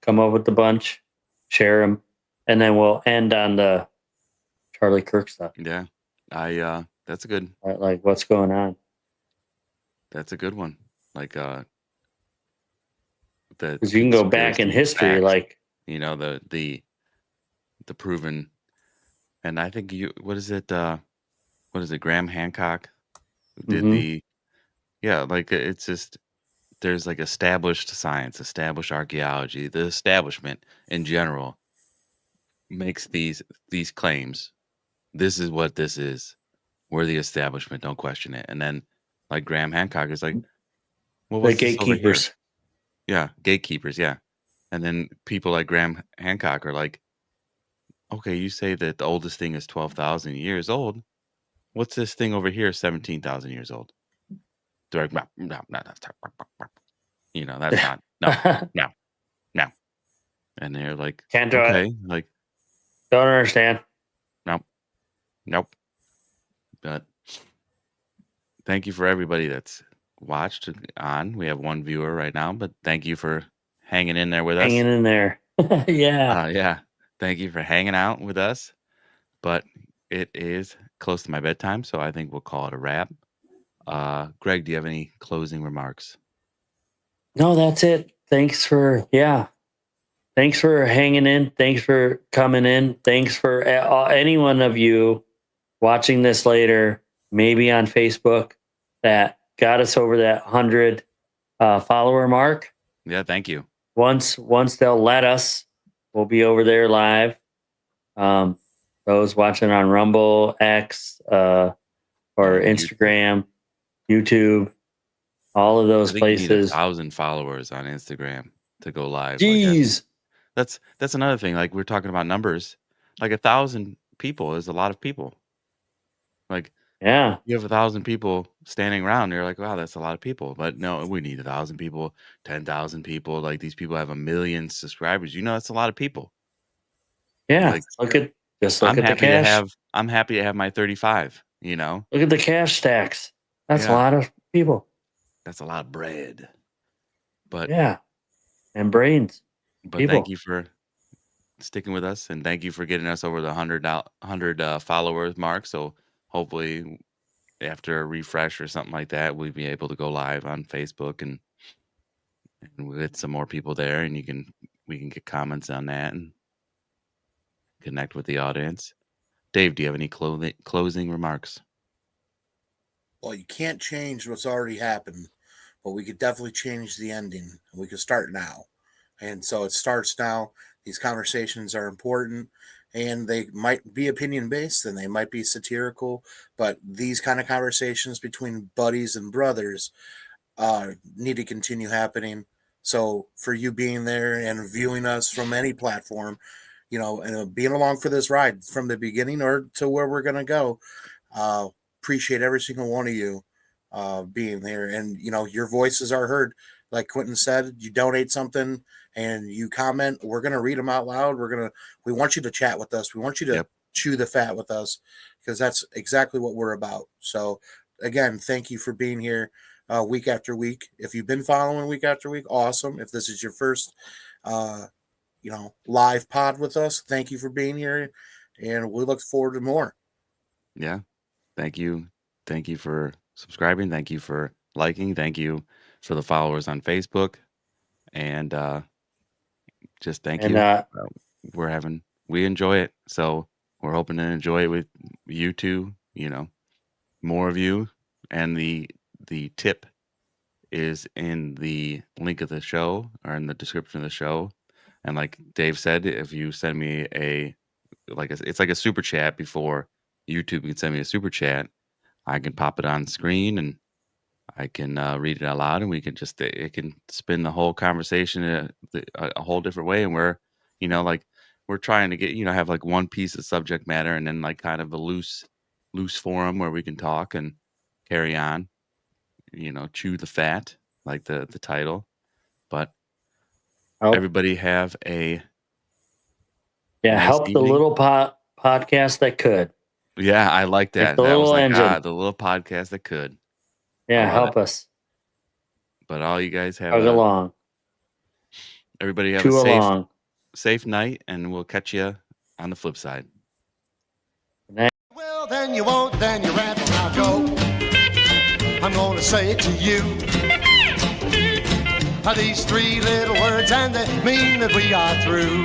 Come up with a bunch, share them, and then we'll end on the Charlie Kirk stuff. Yeah, that's a good Right? Like what's going on? one. Like the Because you can go back in conspiracy history, facts. like You know the proven. And I think you what is it? What is it? Graham Hancock who did hmm the yeah. Like it's just there's like established science, established archaeology. The establishment in general makes these claims. This is what this is. We're the establishment. Don't question it. And then like Graham Hancock is like, well, the what's this over here? gatekeepers. Yeah, gatekeepers. Yeah. And then people like Graham Hancock are like, okay, you say that the oldest thing is 12,000 years old. What's this thing over here, 17,000 years old? They're like, no, no, no, that's not, no, no, no. And they're like, Can't do it. okay, like, Don't understand. nope, nope. But thank you for everybody that's watched on. We have one viewer right now, but thank you for hanging in there with us. Hanging in there. Yeah. Yeah, thank you for hanging out with us. But it is close to my bedtime, so I think we'll call it a wrap. Greg, do you have any closing remarks? No, that's it. Thanks for hanging in. Thanks for coming in. Thanks for any one of you watching this later, maybe on Facebook, that got us over that 100 follower mark. Yeah, thank you. Once they'll let us, we'll be over there live. Those watching on Rumble, X, or YouTube. Instagram, YouTube, all of I those think you need places. 1,000 followers on Instagram to go live. Like Jeez. that's another thing. Like we're talking about numbers. Like 1,000 people is a lot of people. Like Yeah. you have 1,000 people standing around, you're like, wow, that's a lot of people. But no, we need 1,000 people, 10,000 people. Like these people have 1 million subscribers. That's a lot of people. Yeah. Like Look at I'm the happy to cash. have I'm happy to have my 35. Look at the cash stacks. That's a Yeah, lot of people. that's a lot of bread. But Yeah. And brains. thank People. you for sticking with us, and thank you for getting us over the 100 followers mark. So hopefully, after a refresh or something like that, we'll be able to go live on Facebook and we'll get some more people there, and we can get comments on that and connect with the audience. Dave, do you have any closing remarks? Well, you can't change what's already happened, but we could definitely change the ending. We could start now. And so it starts now. These conversations are important and they might be opinion based and they might be satirical, but these kind of conversations between buddies and brothers need to continue happening. So for you being there and viewing us from any platform, and being along for this ride from the beginning or to where we're going to go, uh, appreciate every single one of you being there. And, your voices are heard. Like Quentin said, you donate something and you comment, we're going to read them out loud. We want you to chat with us. We want you to Yep. chew the fat with us because that's exactly what we're about. So again, thank you for being here week after week. If you've been following week after week, awesome. If this is your first, uh, live pod with us, thank you for being here. And we look forward to more. Yeah. Thank you. Thank you for subscribing. Thank you for liking. Thank you for the followers on Facebook. And just thank And you. We enjoy it. So we're hoping to enjoy it with you too, more of you. And the tip is in the link of the show or in the description of the show. And like Dave said, if you send me it's like a super chat before YouTube can send me a super chat, I can pop it on screen and I can read it out loud, and we can it can spin the whole conversation a whole different way. And we're trying to get, have like one piece of subject matter and then like kind of a loose forum where we can talk and carry on, chew the fat, like the title. But everybody have a nice help the evening. little podcast that could. Yeah, I like that. Like the That was little like engine. the little podcast that could. Yeah, love help it. us. But all you guys have Hug along. everybody have Chew a along. safe night, and we'll catch you on the flip side. Well, then you won't, then you rather not go. I'm gonna say it to you. These three little words, and they mean that we are through.